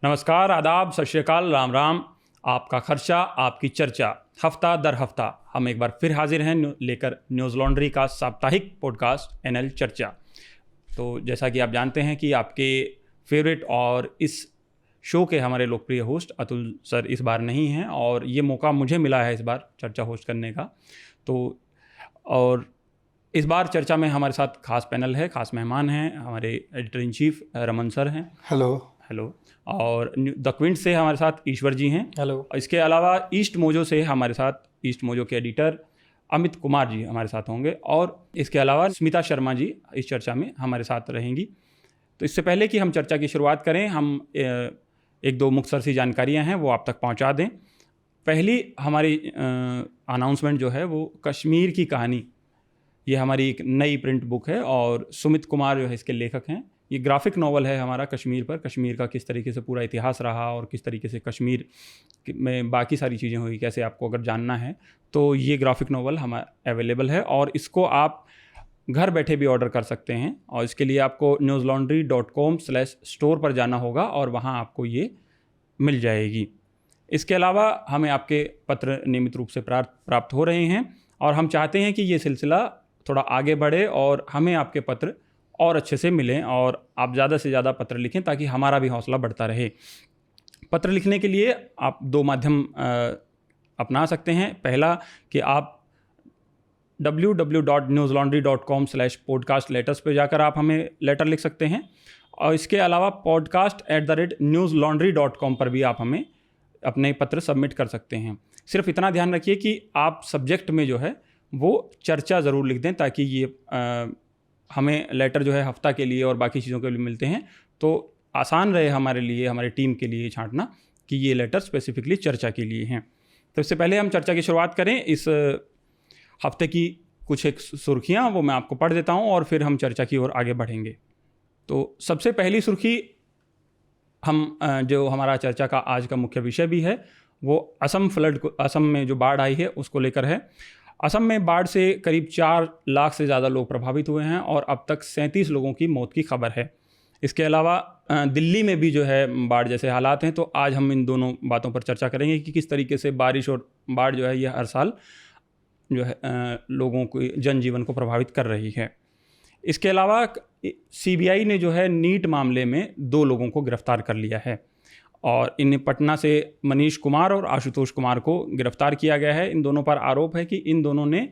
नमस्कार, आदाब, सत श्री अकाल, राम राम। आपका खर्चा आपकी चर्चा, हफ्ता दर हफ्ता हम एक बार फिर हाजिर हैं लेकर न्यूज़ लॉन्ड्री का साप्ताहिक पॉडकास्ट एनएल चर्चा। तो जैसा कि आप जानते हैं कि आपके फेवरेट और इस शो के हमारे लोकप्रिय होस्ट अतुल सर इस बार नहीं हैं और ये मौका मुझे मिला है इस बार चर्चा होस्ट करने का। तो और इस बार चर्चा में हमारे साथ खास पैनल है, खास मेहमान हैं, हमारे editor in chief Raman sir हैं। हेलो। और द क्विंट से हमारे साथ ईश्वर जी हैं। हेलो। इसके अलावा ईस्ट मोजो से हमारे साथ ईस्ट मोजो के एडिटर अमित कुमार जी हमारे साथ होंगे और इसके अलावा स्मिता शर्मा जी इस चर्चा में हमारे साथ रहेंगी। तो इससे पहले कि हम चर्चा की शुरुआत करें, हम एक दो मुख्तसर सी जानकारियां हैं वो आप तक पहुंचा दें। पहली हमारी अनाउंसमेंट जो है वो कश्मीर की कहानी, ये हमारी एक नई प्रिंट बुक है और सुमित कुमार जो है इसके लेखक हैं। ये ग्राफिक नॉवल है हमारा कश्मीर पर, कश्मीर का किस तरीके से पूरा इतिहास रहा और किस तरीके से कश्मीर में बाकी सारी चीज़ें हुई, कैसे आपको अगर जानना है तो ये ग्राफिक नॉवल हमारा अवेलेबल है और इसको आप घर बैठे भी ऑर्डर कर सकते हैं। और इसके लिए आपको newslaundry.com/store पर जाना होगा और वहाँ आपको ये मिल जाएगी। इसके अलावा हमें आपके पत्र नियमित रूप से प्राप्त हो रहे हैं और हम चाहते हैं कि ये सिलसिला थोड़ा आगे बढ़े और हमें आपके पत्र और अच्छे से मिलें और आप ज़्यादा से ज़्यादा पत्र लिखें ताकि हमारा भी हौसला बढ़ता रहे। पत्र लिखने के लिए आप दो माध्यम अपना सकते हैं। पहला कि आप www.newslaundry.com/podcast-letters पे जाकर आप हमें लेटर लिख सकते हैं और इसके अलावा podcast@newslaundry.com पर भी आप हमें अपने पत्र सबमिट कर सकते हैं। सिर्फ इतना ध्यान रखिए कि आप सब्जेक्ट में जो है वो चर्चा ज़रूर लिख दें ताकि ये हमें लेटर जो है हफ्ता के लिए और बाकी चीज़ों के लिए मिलते हैं तो आसान रहे हमारे लिए, हमारे टीम के लिए छांटना कि ये लेटर स्पेसिफिकली चर्चा के लिए हैं। तो इससे पहले हम चर्चा की शुरुआत करें। इस हफ्ते की कुछ एक सुर्खियाँ वो मैं आपको पढ़ देता हूँ और फिर हम चर्चा की ओर आगे बढ़ेंगे। तो सबसे पहली सुर्खी हम जो हमारा चर्चा का आज का मुख्य विषय भी है वो असम में जो बाढ़ आई है उसको लेकर है। असम में बाढ़ से करीब 4 लाख से ज़्यादा लोग प्रभावित हुए हैं और अब तक 37 लोगों की मौत की खबर है। इसके अलावा दिल्ली में भी जो है बाढ़ जैसे हालात हैं। तो आज हम इन दोनों बातों पर चर्चा करेंगे कि किस तरीके से बारिश और बाढ़ जो है ये हर साल जो है लोगों को जनजीवन को प्रभावित कर रही है। इसके अलावा सीबीआई ने जो है नीट मामले में 2 लोगों को गिरफ्तार कर लिया है और इन्हें पटना से मनीष कुमार और आशुतोष कुमार को गिरफ्तार किया गया है। इन दोनों पर आरोप है कि इन दोनों ने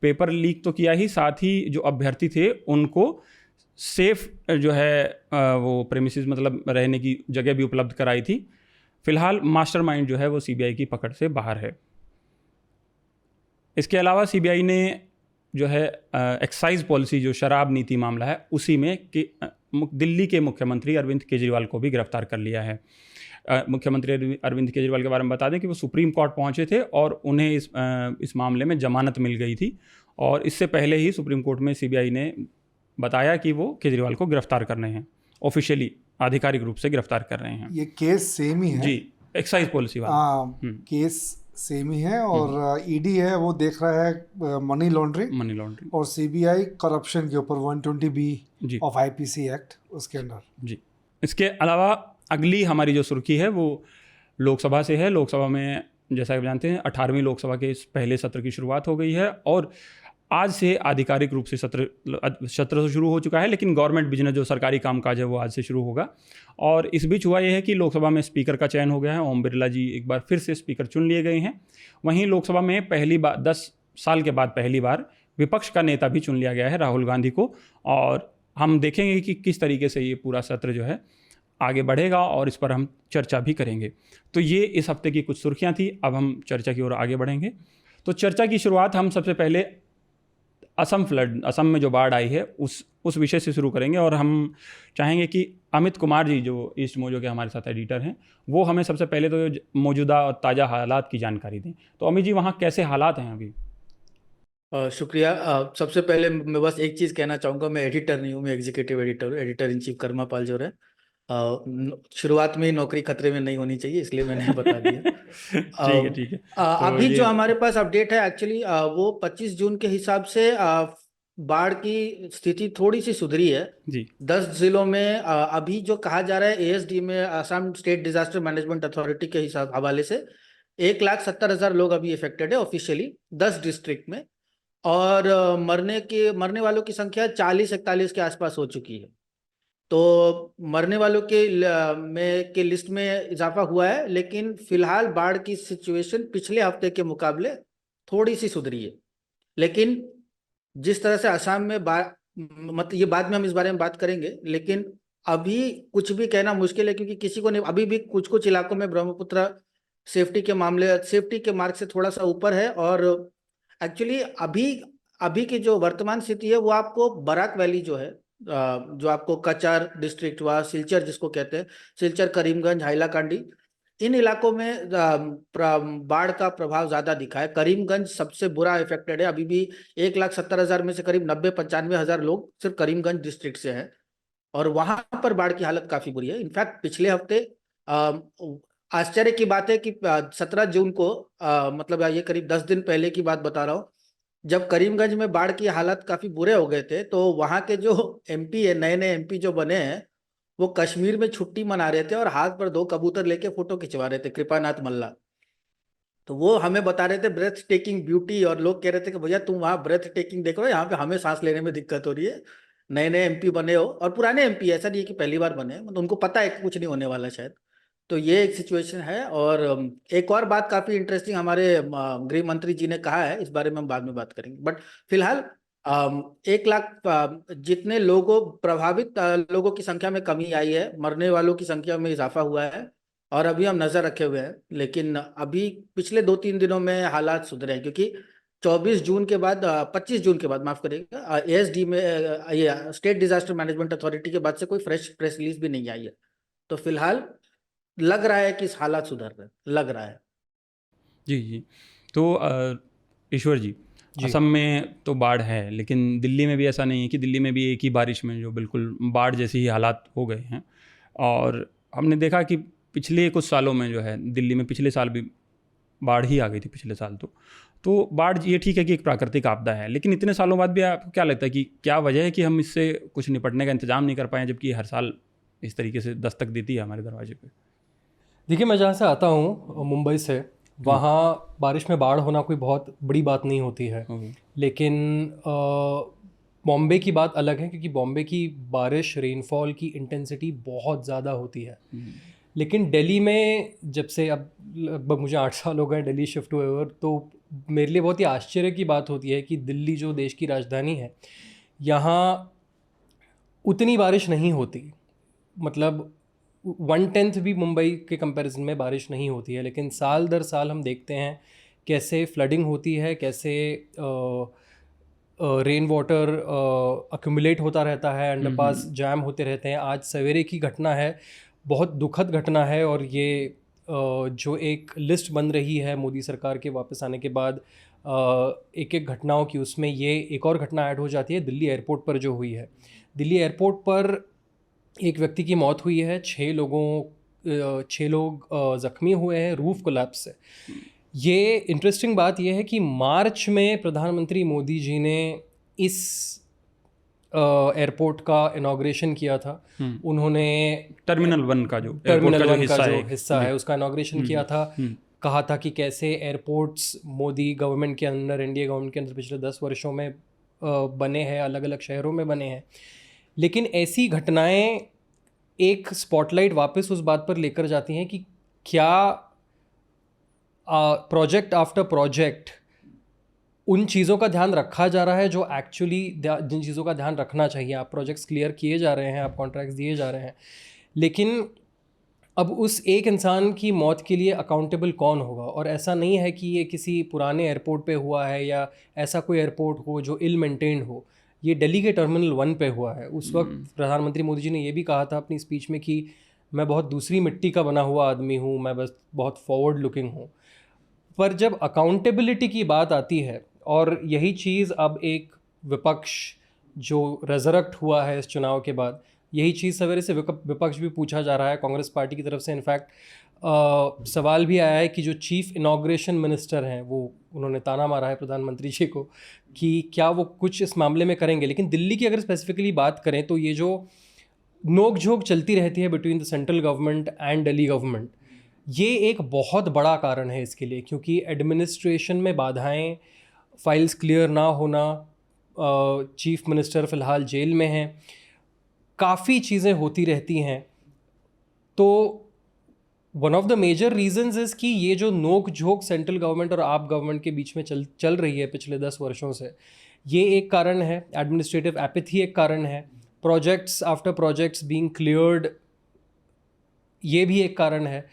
पेपर लीक तो किया ही, साथ ही जो अभ्यर्थी थे उनको सेफ जो है वो प्रेमिसेस मतलब रहने की जगह भी उपलब्ध कराई थी। फिलहाल मास्टरमाइंड जो है वो सीबीआई की पकड़ से बाहर है। इसके अलावा सीबीआई ने जो है एक्साइज पॉलिसी जो शराब नीति मामला है उसी में दिल्ली के मुख्यमंत्री अरविंद केजरीवाल को भी गिरफ्तार कर लिया है। मुख्यमंत्री अरविंद केजरीवाल के बारे में बता दें कि वो सुप्रीम कोर्ट पहुंचे थे और उन्हें इस मामले में जमानत मिल गई थी और इससे पहले ही सुप्रीम कोर्ट में सीबीआई ने बताया कि वो केजरीवाल को गिरफ्तार कर रहे हैं, ऑफिशियली आधिकारिक रूप से गिरफ्तार कर रहे हैं। ये केस सेम ही है जी, एक्साइज पॉलिसी वाला केस सेम ही है और ईडी है वो देख रहा है मनी लॉन्ड्रिंग और सीबीआई करप्शन के ऊपर 120B ऑफ आईपीसी एक्ट उसके अंदर। जी, इसके अलावा अगली हमारी जो सुर्खी है वो लोकसभा से है। लोकसभा में जैसा आप जानते हैं 18वीं लोकसभा के इस पहले सत्र की शुरुआत हो गई है और आज से आधिकारिक रूप से सत्र शुरू हो चुका है, लेकिन गवर्नमेंट बिजनेस जो सरकारी कामकाज है वो आज से शुरू होगा। और इस बीच हुआ यह है कि लोकसभा में स्पीकर का चयन हो गया है। ओम बिरला जी एक बार फिर से स्पीकर चुन लिए गए हैं। वहीं लोकसभा में पहली बार 10 साल के बाद पहली बार विपक्ष का नेता भी चुन लिया गया है, राहुल गांधी को। और हम देखेंगे कि किस तरीके से ये पूरा सत्र जो है आगे बढ़ेगा और इस पर हम चर्चा भी करेंगे। तो ये इस हफ्ते की कुछ सुर्खियां थी। अब हम चर्चा की ओर आगे बढ़ेंगे। तो चर्चा की शुरुआत हम सबसे पहले असम में जो बाढ़ आई है उस विषय से शुरू करेंगे और हम चाहेंगे कि अमित कुमार जी जो ईस्ट मोजो के हमारे साथ एडिटर हैं वो हमें सबसे पहले तो मौजूदा और ताज़ा हालात की जानकारी दें। तो अमित जी वहाँ कैसे हालात हैं अभी? शुक्रिया। सबसे पहले मैं बस एक चीज़ कहना चाहूँगा, मैं एडिटर नहीं हूँ, मैं एग्जीक्यूटिव एडिटर हूँ। एडिटर इन चीफ कर्मा पाल जो है शुरुआत में ही नौकरी खतरे में नहीं होनी चाहिए, इसलिए मैंने बता दिया। ठीक है। अभी जो हमारे पास अपडेट है एक्चुअली वो 25 जून के हिसाब से बाढ़ की स्थिति थोड़ी सी सुधरी है जी। 10 जिलों में। अभी जो कहा जा रहा है एएसडी में, Assam state disaster management authority के हिसाब हवाले से 1,70,000 लोग अभी इफेक्टेड है ऑफिशियली 10 डिस्ट्रिक्ट में। और मरने वालों की संख्या 40-41 के आसपास हो चुकी है। तो मरने वालों के लिस्ट में इजाफा हुआ है, लेकिन फिलहाल बाढ़ की सिचुएशन पिछले हफ्ते के मुकाबले थोड़ी सी सुधरी है। लेकिन जिस तरह से असम में मतलब ये बाद में हम इस बारे में बात करेंगे, लेकिन अभी कुछ भी कहना मुश्किल है, क्योंकि किसी को नहीं, अभी भी कुछ कुछ इलाकों में ब्रह्मपुत्र सेफ्टी के मार्ग से थोड़ा सा ऊपर है। और एक्चुअली अभी की जो वर्तमान स्थिति है वो आपको बराक वैली जो है, जो आपको कचर डिस्ट्रिक्ट हुआ, सिलचर जिसको कहते हैं, सिलचर, करीमगंज, हाइलाकांडी, इन इलाकों में बाढ़ का प्रभाव ज्यादा दिखा है। करीमगंज सबसे बुरा इफेक्टेड है। अभी भी 1,70,000 में से करीब 90-95 लोग सिर्फ करीमगंज डिस्ट्रिक्ट से हैं, और वहां पर बाढ़ की हालत काफी बुरी है। इनफैक्ट पिछले हफ्ते आश्चर्य की बात है कि 17 जून को, मतलब ये करीब 10 दिन पहले की बात बता रहा हूँ, जब करीमगंज में बाढ़ की हालत काफी बुरे हो गए थे, तो वहां के जो एमपी है, नए नए एमपी जो बने हैं, वो कश्मीर में छुट्टी मना रहे थे और हाथ पर 2 कबूतर लेके फोटो खिंचवा रहे थे, कृपानाथ मल्ला। तो वो हमें बता रहे थे ब्रेथ टेकिंग ब्यूटी, और लोग कह रहे थे कि भैया तुम वहाँ ब्रेथ टेकिंग देख रहे हो, यहाँ पे हमें सांस लेने में दिक्कत हो रही है। नए नए एमपी बने हो, और पुराने एमपी, ऐसा नहीं है कि पहली बार बने, मतलब उनको पता है कि कुछ नहीं होने वाला शायद। तो ये एक सिचुएशन है। और एक और बात काफी इंटरेस्टिंग हमारे गृह मंत्री जी ने कहा है, इस बारे में हम बाद में बात करेंगे। बट फिलहाल 1 लाख जितने प्रभावित लोगों की संख्या में कमी आई है, मरने वालों की संख्या में इजाफा हुआ है, और अभी हम नजर रखे हुए हैं। लेकिन अभी पिछले 2-3 दिनों में हालात सुधरे हैं, क्योंकि 24 जून के बाद, 25 जून के बाद, माफ करिएगा, एएसडी में, ये स्टेट डिजास्टर मैनेजमेंट अथॉरिटी के बाद से कोई फ्रेश प्रेस रिलीज भी नहीं आई है। तो फिलहाल लग रहा है कि इस हालात सुधर रहे, लग रहा है। जी जी। तो ईश्वर जी, असम में तो बाढ़ है, लेकिन दिल्ली में भी ऐसा नहीं है कि दिल्ली में भी एक ही बारिश में जो बिल्कुल बाढ़ जैसे ही हालात हो गए हैं। और हमने देखा कि पिछले कुछ सालों में जो है दिल्ली में, पिछले साल भी बाढ़ ही आ गई थी पिछले साल। तो बाढ़, ये ठीक है कि एक प्राकृतिक आपदा है, लेकिन इतने सालों बाद भी आपको क्या लगता है कि क्या वजह है कि हम इससे कुछ निपटने का इंतजाम नहीं कर पाए, जबकि हर साल इस तरीके से दस्तक देती है हमारे दरवाजे पे? देखिए, मैं जहाँ से आता हूँ मुंबई से, वहाँ बारिश में बाढ़ होना कोई बहुत बड़ी बात नहीं होती है। लेकिन बॉम्बे की बात अलग है, क्योंकि बॉम्बे की बारिश, रेनफॉल की इंटेंसिटी बहुत ज़्यादा होती है। लेकिन दिल्ली में जब से, अब लगभग मुझे 8 साल हो गए दिल्ली शिफ्ट हुए हुए, तो मेरे लिए बहुत ही आश्चर्य की बात होती है कि दिल्ली जो देश की राजधानी है, यहाँ उतनी बारिश नहीं होती। मतलब 1/10 भी मुंबई के कंपैरिजन में बारिश नहीं होती है। लेकिन साल दर साल हम देखते हैं कैसे फ्लडिंग होती है, कैसे रेन वाटर अक्यूमुलेट होता रहता है, अंडरपास जैम होते रहते हैं। आज सवेरे की घटना है, बहुत दुखद घटना है, और ये जो एक लिस्ट बन रही है मोदी सरकार के वापस आने के बाद एक एक घटनाओं की, उसमें ये एक और घटना ऐड हो जाती है दिल्ली एयरपोर्ट पर जो हुई है। दिल्ली एयरपोर्ट पर एक व्यक्ति की मौत हुई है, 6 लोग ज़ख्मी हुए हैं रूफ कोलैप्स से। ये इंटरेस्टिंग बात यह है कि मार्च में प्रधानमंत्री मोदी जी ने इस एयरपोर्ट का इनॉग्रेशन किया था। उन्होंने टर्मिनल 1 का जो हिस्सा है उसका इनॉग्रेशन किया था। कहा था कि कैसे एयरपोर्ट्स मोदी गवर्नमेंट के अंदर, एनडीए गवर्नमेंट के अंदर पिछले 10 वर्षों में बने हैं, अलग अलग शहरों में बने हैं। लेकिन ऐसी घटनाएं एक स्पॉटलाइट वापस उस बात पर लेकर जाती हैं कि क्या प्रोजेक्ट आफ्टर प्रोजेक्ट उन चीज़ों का ध्यान रखा जा रहा है जो एक्चुअली जिन चीज़ों का ध्यान रखना चाहिए। आप प्रोजेक्ट्स क्लियर किए जा रहे हैं, आप कॉन्ट्रैक्ट्स दिए जा रहे हैं, लेकिन अब उस एक इंसान की मौत के लिए अकाउंटेबल कौन होगा? और ऐसा नहीं है कि ये किसी पुराने एयरपोर्ट पे हुआ है या ऐसा कोई एयरपोर्ट हो जो इल मेंटेन्ड हो। ये दिल्ली के टर्मिनल 1 पे हुआ है। उस वक्त प्रधानमंत्री मोदी जी ने ये भी कहा था अपनी स्पीच में कि मैं बहुत दूसरी मिट्टी का बना हुआ आदमी हूँ, मैं बस बहुत फॉरवर्ड लुकिंग हूँ। पर जब अकाउंटेबिलिटी की बात आती है, और यही चीज़ अब एक विपक्ष जो रेजरेक्ट हुआ है इस चुनाव के बाद, यही चीज़ सवेरे से विपक्ष भी पूछा जा रहा है कांग्रेस पार्टी की तरफ से। इनफैक्ट सवाल भी आया है कि जो चीफ इनॉग्रेशन मिनिस्टर हैं वो उन्होंने ताना मारा है प्रधानमंत्री जी को कि क्या वो कुछ इस मामले में करेंगे। लेकिन दिल्ली की अगर स्पेसिफिकली बात करें तो ये जो नोक झोंक चलती रहती है between the central government and Delhi government, ये एक बहुत बड़ा कारण है इसके लिए, क्योंकि एडमिनिस्ट्रेशन में बाधाएं, फाइल्स क्लियर ना होना, चीफ मिनिस्टर फ़िलहाल जेल में हैं, काफ़ी चीज़ें होती रहती हैं। तो one of the major reasons is कि ये जो नोक झोंक सेंट्रल गवर्नमेंट और आप गवर्नमेंट के बीच में चल रही है पिछले 10 वर्षों से, ये एक कारण है। एडमिनिस्ट्रेटिव एपिथी एक कारण है। Projects after projects being cleared, ये भी एक कारण है।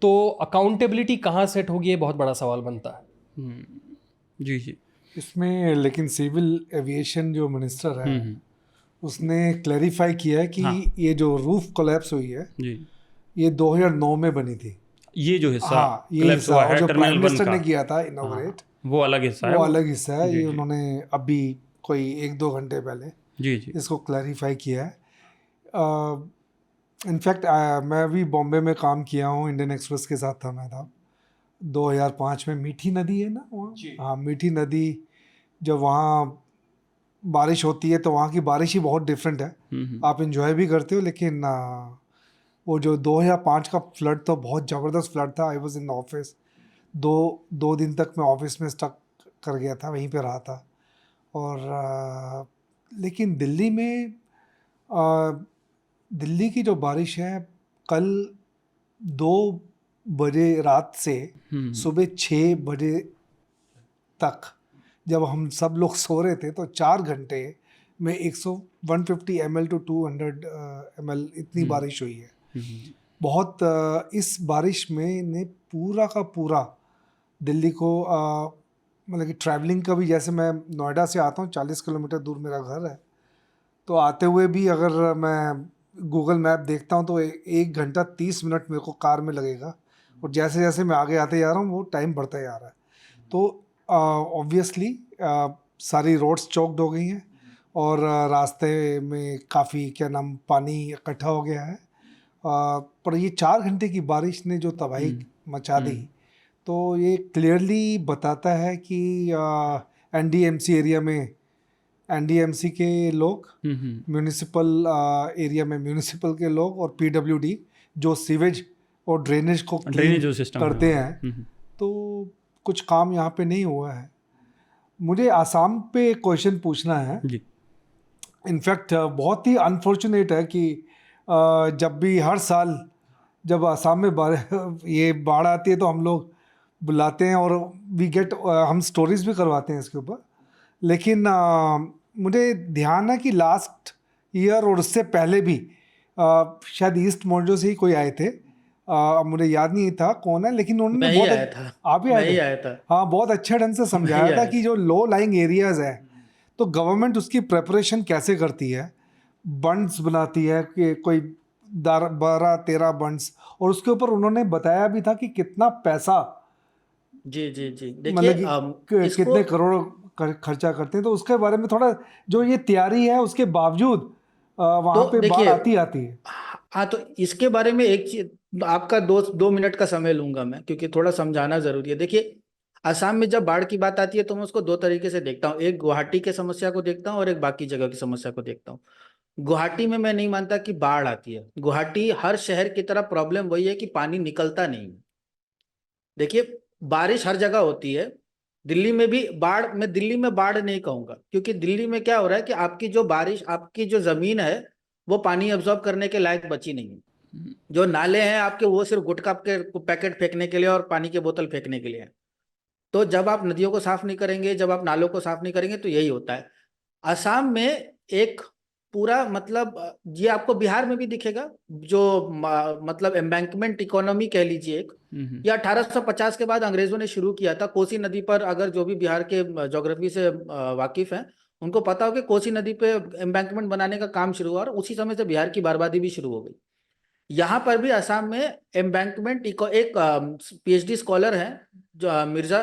तो अकाउंटेबिलिटी कहाँ सेट होगी, ये बहुत बड़ा सवाल बनता है। जी जी। इसमें लेकिन सिविल एविएशन जो मिनिस्टर है उसने क्लैरिफाई किया है कि ये जो रूफ कोलैप्स हुई है जी, ये 2009 में बनी थी। ये जो हिस्सा ये collapse हुआ है जो टर्मिनल प्राइम 1 मिनिस्टर ने का, किया था इनॉग्रेट, वो अलग हिस्सा है। वो अलग हिस्सा है। जी, ये जी। उन्होंने अभी कोई 1-2 घंटे पहले जी जी। इसको क्लैरिफाई किया है। इनफैक्ट मैं भी बॉम्बे में काम किया हूँ, इंडियन एक्सप्रेस के साथ था मैं था 2005 में। मीठी नदी है ना वहाँ, हाँ मीठी नदी, जब वहाँ बारिश होती है तो वहाँ की बारिश ही बहुत डिफरेंट है। आप इंजॉय भी करते हो, लेकिन वो जो 2005 का फ्लड तो बहुत ज़बरदस्त फ्लड था। आई वॉज इन ऑफिस, दो दिन तक मैं ऑफिस में स्टक कर गया था, वहीं पे रहा था। और लेकिन दिल्ली में दिल्ली की जो बारिश है, कल 2 बजे रात से सुबह 6 बजे तक जब हम सब लोग सो रहे थे तो 4 घंटे में 150 ml to 200 ml इतनी बारिश हुई है। बहुत इस बारिश में ने पूरा का पूरा दिल्ली को मतलब कि ट्रैवलिंग का भी, जैसे मैं नोएडा से आता हूँ, 40 किलोमीटर दूर मेरा घर है, तो आते हुए भी अगर मैं गूगल मैप देखता हूँ तो 1 घंटा 30 मिनट मेरे को कार में लगेगा, और जैसे जैसे मैं आगे आते जा रहा हूँ वो टाइम बढ़ता जा रहा है। तो ऑब्वियसली सारी रोड्स चौक्ड हो गई हैं और रास्ते में काफ़ी पानी इकट्ठा हो गया है। पर ये 4 घंटे की बारिश ने जो तबाही मचा दी, तो ये क्लियरली बताता है कि एनडीएमसी एरिया में एनडीएमसी के लोग, म्यूनिसिपल एरिया में म्यूनिसिपल के लोग, और पीडब्ल्यूडी जो सीवेज और ड्रेनेज को करते हैं, तो कुछ काम यहाँ पे नहीं हुआ है। मुझे आसाम पे क्वेश्चन पूछना है। इनफैक्ट बहुत ही अनफॉर्चुनेट है कि जब भी हर साल जब आसाम में ये बाढ़ आती है तो हम लोग बुलाते हैं और हम स्टोरीज भी करवाते हैं इसके ऊपर। लेकिन मुझे ध्यान है कि लास्ट ईयर और उससे पहले भी शायद ईस्ट मोर्जो से ही कोई आए थे, मुझे याद नहीं था कौन है, लेकिन उन्होंने बहुत आया था। आप ही आए थे? हाँ, बहुत अच्छे ढंग से समझाया था कि जो लो लाइंग एरियाज है तो गवर्नमेंट उसकी प्रेपरेशन कैसे करती है, बंड्स बनाती है कि कोई 12-13 बंड्स, और उसके ऊपर उन्होंने बताया भी था कि कितना पैसा जी मतलब कितने करोड़ खर्चा करते हैं। तो उसके बारे में थोड़ा, जो ये तैयारी है उसके बावजूद वहाँ पे बाढ़ आती है। हाँ, तो इसके बारे में एक चीज, आपका 2 मिनट का समय लूंगा मैं, क्योंकि थोड़ा समझाना जरूरी है। देखिए, असम में जब बाढ़ की बात आती है तो मैं उसको 2 तरीके से देखता हूँ। एक गुवाहाटी के समस्या को देखता हूँ और एक बाकी जगह की समस्या को देखता हूँ। गुवाहाटी में मैं नहीं मानता कि बाढ़ आती है। गुवाहाटी हर शहर की तरह प्रॉब्लम वही है कि पानी निकलता नहीं है। देखिए, बारिश हर जगह होती है। दिल्ली में भी बाढ़, मैं दिल्ली में बाढ़ नहीं कहूंगा, क्योंकि दिल्ली में क्या हो रहा है कि आपकी जो बारिश, आपकी जो जमीन है वो पानी अब्जॉर्ब करने के लायक बची नहीं है। जो नाले हैं आपके, वो सिर्फ गुटखा के पैकेट फेंकने के लिए और पानी के बोतल फेंकने के लिए है। तो जब आप नदियों को साफ नहीं करेंगे, जब आप नालों को साफ नहीं करेंगे, तो यही होता है। असम में एक पूरा, मतलब ये आपको बिहार में भी दिखेगा, जो मतलब एम्बैंकमेंट इकोनॉमी कह लीजिए एक, ये 1850 के बाद अंग्रेजों ने शुरू किया था। कोसी नदी पर, अगर जो भी बिहार के ज्योग्राफी से वाकिफ हैं उनको पता हो कि कोसी नदी पे एम्बैंकमेंट बनाने का काम शुरू हुआ, और उसी समय से बिहार की बर्बादी भी शुरू हो गई। यहाँ पर भी असम में एम्बैंकमेंट, एक पीएचडी स्कॉलर हैं जो मिर्जा,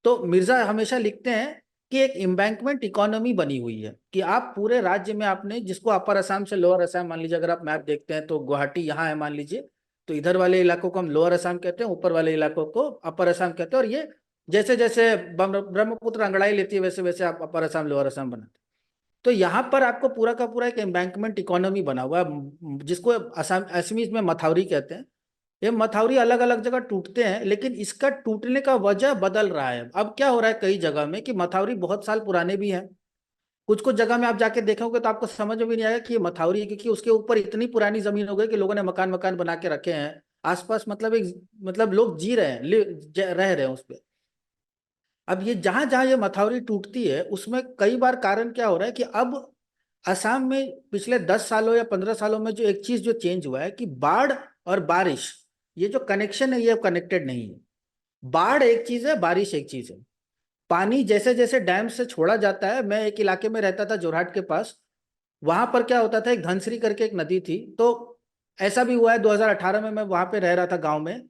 तो मिर्जा हमेशा लिखते हैं कि एक एम्बैंकमेंट इकोनॉमी बनी हुई है कि आप पूरे राज्य में आपने, जिसको अपर असम से लोअर असम मान लीजिए, अगर आप मैप देखते हैं तो गुवाहाटी यहाँ है मान लीजिए, तो इधर वाले इलाकों को हम लोअर असम कहते हैं, ऊपर वाले इलाकों को अपर असम कहते हैं, और ये जैसे जैसे ब्रह्मपुत्र अंगड़ाई लेती है वैसे वैसे आप अपर असम लोअर असम बनाते हैं। तो यहाँ पर आपको पूरा का पूरा एक एम्बैंकमेंट इकोनॉमी बना हुआ है, जिसको असम असमीज में मथावरी कहते हैं। ये मथावरी अलग अलग जगह टूटते हैं, लेकिन इसका टूटने का वजह बदल रहा है। अब क्या हो रहा है कई जगह में कि मथावरी बहुत साल पुराने भी हैं, कुछ कुछ जगह में आप जाके देखोगे तो आपको समझ में भी नहीं आएगा कि ये मथावरी है, क्योंकि उसके ऊपर इतनी पुरानी जमीन हो गई कि लोगों ने मकान मकान बना के रखे हैं आसपास, मतलब एक मतलब लोग जी रहे हैं, रह रहे हैं उस पर। अब ये जहां जहां ये मथावरी टूटती है उसमें कई बार कारण क्या हो रहा है कि अब असम में पिछले 10 सालों या 15 सालों में जो एक चीज जो चेंज हुआ है कि बाढ़ और बारिश, ये जो कनेक्शन है ये कनेक्टेड नहीं है। बाढ़ एक चीज है, बारिश एक चीज है। पानी जैसे जैसे डैम से छोड़ा जाता है, मैं एक इलाके में रहता था जोरहाट के पास, वहां पर क्या होता था, एक धनसरी करके एक नदी थी, तो ऐसा भी हुआ है 2018 में मैं वहां पे रह रहा था गांव में,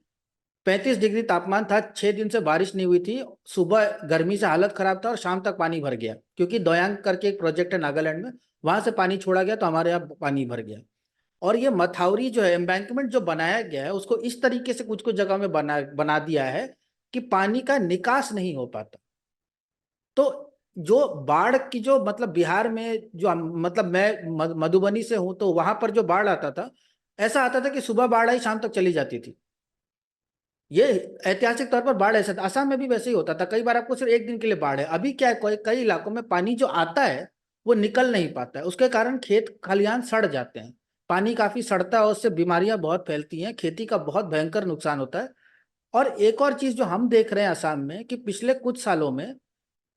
35 डिग्री तापमान था, 6 दिन से बारिश नहीं हुई थी, सुबह गर्मी से हालत खराब था और शाम तक पानी भर गया, क्योंकि दोयांग करके एक प्रोजेक्ट है नागालैंड में, वहां से पानी छोड़ा गया तो हमारे यहाँ पानी भर गया। और ये मथावरी जो है, एम्बैंकमेंट जो बनाया गया है, उसको इस तरीके से कुछ कुछ जगह में बना दिया है कि पानी का निकास नहीं हो पाता। तो जो बाढ़ की जो मतलब बिहार में जो मतलब मैं मधुबनी से हूं, तो वहां पर जो बाढ़ आता था, ऐसा आता था कि सुबह बाढ़ आई शाम तक चली जाती थी। ये ऐतिहासिक तौर पर बाढ़ ऐसा था, असम में भी वैसे ही होता था, कई बार आपको सिर्फ एक दिन के लिए बाढ़ है। अभी क्या है, कई इलाकों में पानी जो आता है वो निकल नहीं पाता है, उसके कारण खेत खलिहान सड़ जाते हैं, पानी काफी सड़ता है और उससे बीमारियां बहुत फैलती हैं, खेती का बहुत भयंकर नुकसान होता है। और एक और चीज जो हम देख रहे हैं असम में कि पिछले कुछ सालों में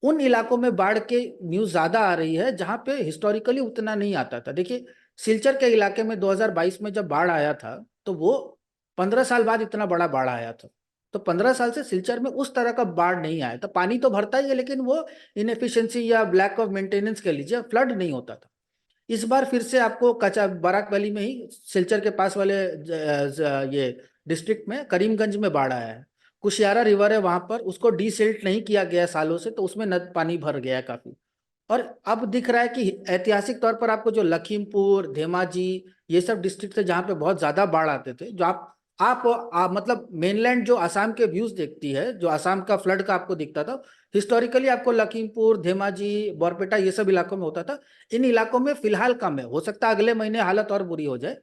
उन इलाकों में बाढ़ के न्यूज ज्यादा आ रही है जहां पे हिस्टोरिकली उतना नहीं आता था। देखिए सिलचर के इलाके में 2022 में जब बाढ़ आया था, तो वो 15 साल बाद इतना बड़ा बाढ़ आया था। तो 15 साल से सिलचर में उस तरह का बाढ़ नहीं आया था, पानी तो भरता ही है लेकिन वो इनएफिशिएंसी या ब्लैक ऑफ मेंटेनेंस कह लीजिए, फ्लड नहीं होता था। इस बार फिर से आपको कचा बराक वैली में ही सिलचर के पास वाले ये डिस्ट्रिक्ट में करीमगंज में बाढ़ आया है। कुशियारा रिवर है वहां पर, उसको डीसिल्ट नहीं किया गया सालों से, तो उसमें नद पानी भर गया है काफी। और अब दिख रहा है कि ऐतिहासिक तौर पर आपको जो लखीमपुर, धेमाजी, ये सब डिस्ट्रिक्ट थे जहाँ पे बहुत ज्यादा बाढ़ आते थे, जो आप मतलब मेनलैंड जो असम के व्यूज देखती है, जो असम का फ्लड का आपको दिखता था, हिस्टोरिकली आपको लखीमपुर, धेमाजी, बरपेटा ये सब इलाकों में होता था। इन इलाकों में फिलहाल कम है, हो सकता है अगले महीने हालत और बुरी हो जाए।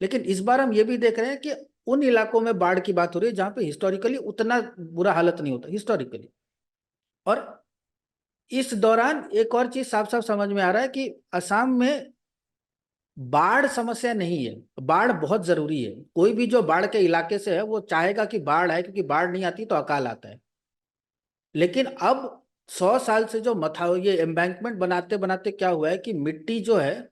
लेकिन इस बार हम ये भी देख रहे हैं कि उन इलाकों में बाढ़ की बात हो रही है जहां पे हिस्टोरिकली उतना बुरा हालत नहीं होता हिस्टोरिकली। और इस दौरान एक और चीज साफ साफ समझ में आ रहा है कि असम में बाढ़ समस्या नहीं है, बाढ़ बहुत जरूरी है। कोई भी जो बाढ़ के इलाके से है वो चाहेगा कि बाढ़ आए, क्योंकि बाढ़ नहीं आती तो अकाल आता है। लेकिन अब 100 साल से जो ये एम्बैंकमेंट बनाते बनाते क्या हुआ है कि मिट्टी जो है,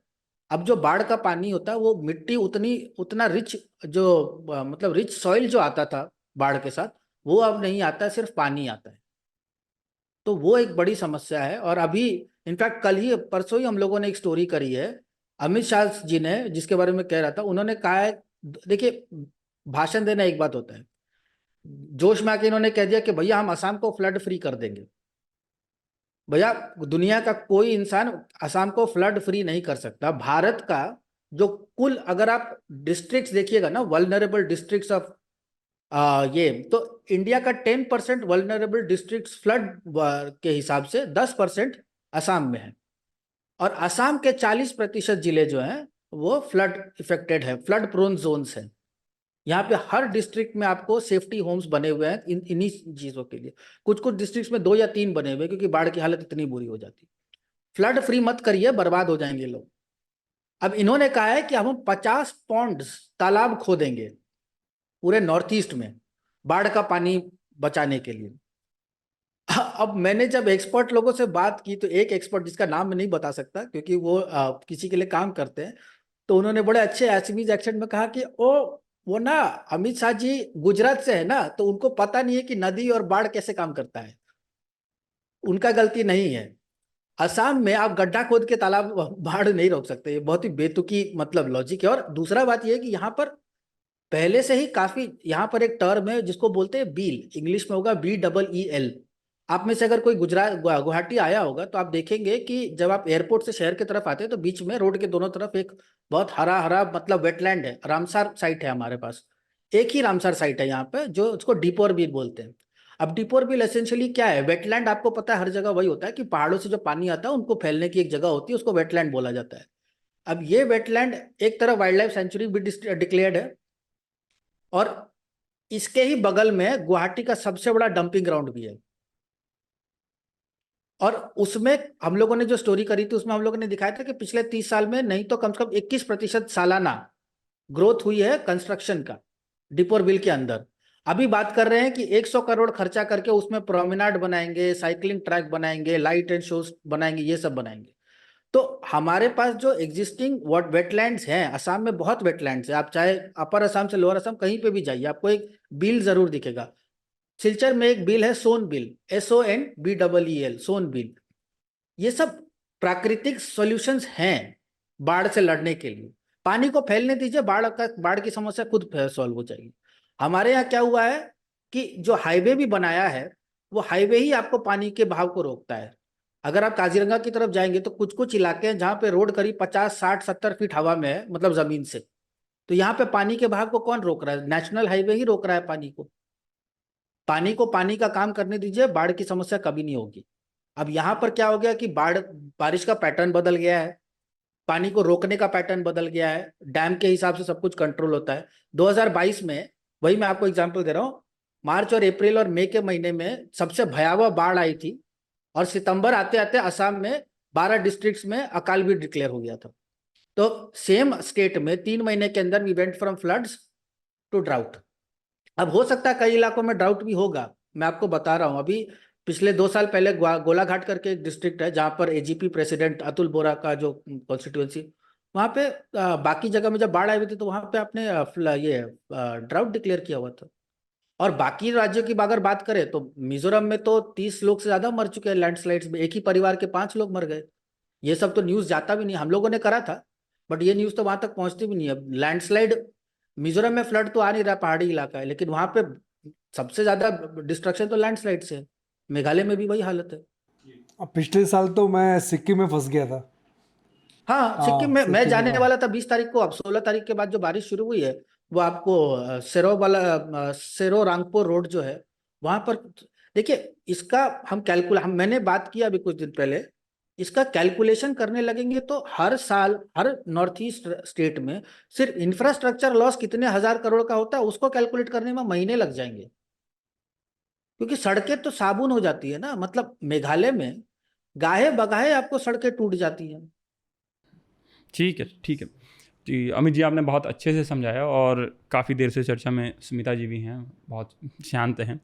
अब जो बाढ़ का पानी होता है वो मिट्टी उतना रिच जो मतलब रिच सॉइल जो आता था बाढ़ के साथ, वो अब नहीं आता है, सिर्फ पानी आता है। तो वो एक बड़ी समस्या है। और अभी इनफैक्ट कल ही परसों ही हम लोगों ने एक स्टोरी करी है, अमित शाह जी ने, जिसके बारे में कह रहा था, उन्होंने कहा है, देखिए भाषण देना एक बात होता है, जोश में आके इन्होंने कह दिया कि भैया हम असम को फ्लड फ्री कर देंगे। भैया दुनिया का कोई इंसान असम को फ्लड फ्री नहीं कर सकता। भारत का जो कुल अगर आप डिस्ट्रिक्ट्स देखिएगा ना, वल्नरेबल डिस्ट्रिक्ट्स ऑफ ये, तो इंडिया का 10% वल्नरेबल डिस्ट्रिक्ट्स फ्लड के हिसाब से 10% असम में है। और असम के 40% जिले जो हैं वो फ्लड इफेक्टेड है, फ्लड प्रोन जोन्स हैं। यहाँ पे हर डिस्ट्रिक्ट में आपको सेफ्टी होम्स बने हुए हैं इन्हीं चीजों के लिए। कुछ कुछ डिस्ट्रिक्ट्स में 2 या 3 बने हुए हैं, क्योंकि बाढ़ की हालत इतनी बुरी हो जाती है। फ्लड फ्री मत करिए, बर्बाद हो जाएंगे लोग। अब इन्होंने कहा है कि हम 50 पॉन्ड्स तालाब खोदेंगे पूरे नॉर्थ ईस्ट में बाढ़ का पानी बचाने के लिए। अब मैंने जब एक्सपर्ट लोगों से बात की, तो एक एक्सपर्ट जिसका नाम मैं नहीं बता सकता क्योंकि वो किसी के लिए काम करते हैं, तो उन्होंने बड़े अच्छे असमीज एक्सेंट में कहा कि वो ना अमित शाह जी गुजरात से है ना, तो उनको पता नहीं है कि नदी और बाढ़ कैसे काम करता है। उनका गलती नहीं है। असम में आप गड्ढा खोद के तालाब बाढ़ नहीं रोक सकते, ये बहुत ही बेतुकी मतलब लॉजिक है। और दूसरा बात यह है कि यहाँ पर पहले से ही काफी, यहाँ पर एक टर्म है जिसको बोलते हैं बील, इंग्लिश में होगा BEEL, आप में से अगर कोई गुवाहाटी आया होगा तो आप देखेंगे कि जब आप एयरपोर्ट से शहर की तरफ आते हैं तो बीच में रोड के दोनों तरफ एक बहुत हरा हरा मतलब वेटलैंड है, रामसार साइट है हमारे पास। एक ही रामसार साइट है यहाँ पे, जो उसको डीपोर बिल बोलते हैं। अब डीपोर बिल एसेंशियली क्या है? वेटलैंड आपको पता है हर जगह वही होता है कि पहाड़ों से जो पानी आता है उनको फैलने की एक जगह होती है, उसको वेटलैंड बोला जाता है। अब ये वेटलैंड एक तरफ वाइल्ड लाइफ सेंचुरी भी डिक्लेयर्ड है, और इसके ही बगल में गुवाहाटी का सबसे बड़ा डंपिंग ग्राउंड भी है। और उसमें हम लोगों ने जो स्टोरी करी थी उसमें हम लोगों ने दिखाया था कि पिछले 30 साल में नहीं तो कम से कम 21% सालाना ग्रोथ हुई है कंस्ट्रक्शन का दीपोर बिल के अंदर। अभी बात कर रहे हैं कि 100 करोड़ खर्चा करके उसमें प्रोमेनाड बनाएंगे, साइकिलिंग ट्रैक बनाएंगे, लाइट एंड शोज बनाएंगे, ये सब बनाएंगे। तो हमारे पास जो एग्जिस्टिंग वेटलैंड्स हैं, असम में बहुत वेटलैंड्स है, आप चाहे अपर असम से लोअर असम कहीं पे भी जाइए आपको एक बिल जरूर दिखेगा। सिलचर में एक बिल है सोन बिल, SONBEEL, सोन बिल। ये सब प्राकृतिक सॉल्यूशंस हैं बाढ़ से लड़ने के लिए। पानी को फैलने दीजिए, बाढ़ की समस्या खुद सॉल्व हो जाएगी। हमारे यहाँ क्या हुआ है कि जो हाईवे भी बनाया है वो हाईवे ही आपको पानी के बहाव को रोकता है। अगर आप काजीरंगा की तरफ जाएंगे तो कुछ कुछ इलाके हैं जहाँ पे रोड करीब 50, 60, 70 फीट हवा में है, मतलब जमीन से। तो यहाँ पे पानी के बहाव को कौन रोक रहा है? नेशनल हाईवे ही रोक रहा है पानी को। पानी का काम करने दीजिए, बाढ़ की समस्या कभी नहीं होगी। अब यहाँ पर क्या हो गया कि बारिश का पैटर्न बदल गया है, पानी को रोकने का पैटर्न बदल गया है, डैम के हिसाब से सब कुछ कंट्रोल होता है। 2022 में, वही मैं आपको एग्जांपल दे रहा हूँ, मार्च और अप्रैल और मई के महीने में सबसे भयावह बाढ़ आई थी, और सितंबर आते आते असम में 12 डिस्ट्रिक्ट्स में अकाल भी डिक्लेयर हो गया था। तो सेम स्टेट में 3 महीने के अंदर we went from floods to drought. अब हो सकता है कई इलाकों में ड्राउट भी होगा, मैं आपको बता रहा हूं। अभी पिछले 2 साल पहले गोलाघाट करके एक डिस्ट्रिक्ट है जहां पर AGP प्रेसिडेंट अतुल बोरा का जो कॉन्स्टिट्यूएंसी, वहां पे बाकी जगह में जब बाढ़ आई हुई थी तो वहां पे आपने ये ड्राउट डिक्लेयर किया हुआ था। और बाकी राज्यों की अगर बात करें तो मिजोरम में तो 30 लोग से ज्यादा मर चुके हैं लैंडस्लाइड्स में, एक ही परिवार के 5 लोग मर गए। ये सब तो न्यूज जाता भी नहीं, हम लोगों ने करा था बट ये न्यूज तो वहां तक पहुंचती भी नहीं है। लैंडस्लाइड, मिजोरम में फ्लड तो आ नहीं रहा, पहाड़ी इलाका है, लेकिन वहां पे सबसे ज्यादा डिस्ट्रक्शन तो लैंडस्लाइड से है। मेघालय में भी वही हालत है। अब पिछले साल तो मैं सिक्किम में फंस गया था। हाँ, सिक्किम में मैं सिक्किम जाने में। वाला था 20 तारीख को। अब 16 तारीख के बाद जो बारिश शुरू हुई है वो आपको सेरो रांगपुर रोड जो है वहां पर, देखिए इसका हम मैंने बात किया अभी कुछ दिन पहले, इसका कैलकुलेशन करने लगेंगे तो हर साल हर नॉर्थ ईस्ट स्टेट में सिर्फ इंफ्रास्ट्रक्चर लॉस कितने हजार करोड़ का होता है उसको कैलकुलेट करने में महीने लग जाएंगे। क्योंकि सड़कें तो साबुन हो जाती है ना, मतलब मेघालय में गाहे बगाहे आपको सड़कें टूट जाती हैं। ठीक है, ठीक है जी। अमित जी, आपने बहुत अच्छे से समझाया, और काफ़ी देर से चर्चा में स्मिता जी भी हैं, बहुत शांत हैं।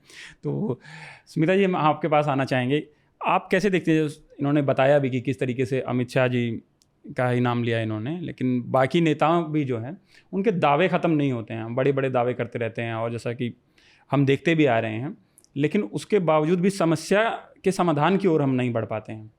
तो स्मिता जी, हम आपके पास आना चाहेंगे। आप कैसे देखते हैं, इन्होंने बताया भी कि किस तरीके से अमित शाह जी का ही नाम लिया इन्होंने, लेकिन बाकी नेताओं भी जो हैं उनके दावे ख़त्म नहीं होते हैं, बड़े बड़े दावे करते रहते हैं, और जैसा कि हम देखते भी आ रहे हैं, लेकिन उसके बावजूद भी समस्या के समाधान की ओर हम नहीं बढ़ पाते हैं।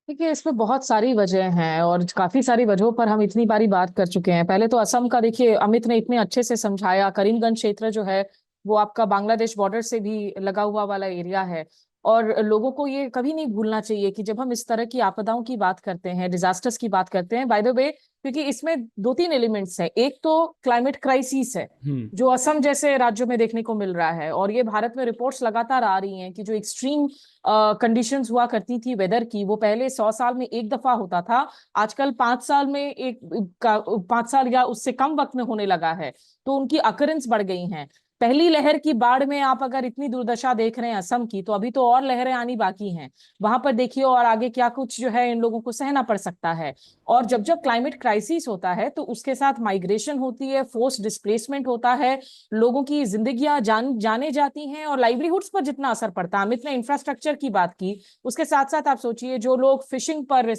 देखिए, इसमें बहुत सारी वजह हैं और काफी सारी वजहों पर हम इतनी बारी बात कर चुके हैं। पहले तो असम का देखिए, अमित ने इतने अच्छे से समझाया। करीमगंज क्षेत्र जो है वो आपका बांग्लादेश बॉर्डर से भी लगा हुआ वाला एरिया है, और लोगों को ये कभी नहीं भूलना चाहिए कि जब हम इस तरह की आपदाओं की बात करते हैं, डिजास्टर्स की बात करते हैं, बाय द वे, क्योंकि इसमें 2-3 एलिमेंट्स हैं। एक तो क्लाइमेट क्राइसिस है जो असम जैसे राज्यों में देखने को मिल रहा है, और ये भारत में रिपोर्ट्स लगातार आ रही हैं कि जो एक्सट्रीम कंडीशंस हुआ करती थी वेदर की, वो पहले 100 साल में एक दफा होता था, आजकल 5 साल में 5 साल या उससे कम वक्त में होने लगा है। तो उनकी अकरेंस बढ़ गई हैं। पहली लहर की बाढ़ में आप अगर इतनी दुर्दशा देख रहे हैं असम की, तो अभी तो और लहरें आनी बाकी हैं। वहां पर देखिए और आगे क्या कुछ जो है इन लोगों को सहना पड़ सकता है। और जब जब क्लाइमेट क्राइसिस होता है तो उसके साथ माइग्रेशन होती है, फोर्स डिस्प्लेसमेंट होता है, लोगों की जिंदगियां जाने जाती हैं, और लाइवलीहुड्स पर जितना असर पड़ता है। अमित ने इंफ्रास्ट्रक्चर की बात की, उसके साथ साथ आप सोचिए जो लोग फिशिंग पर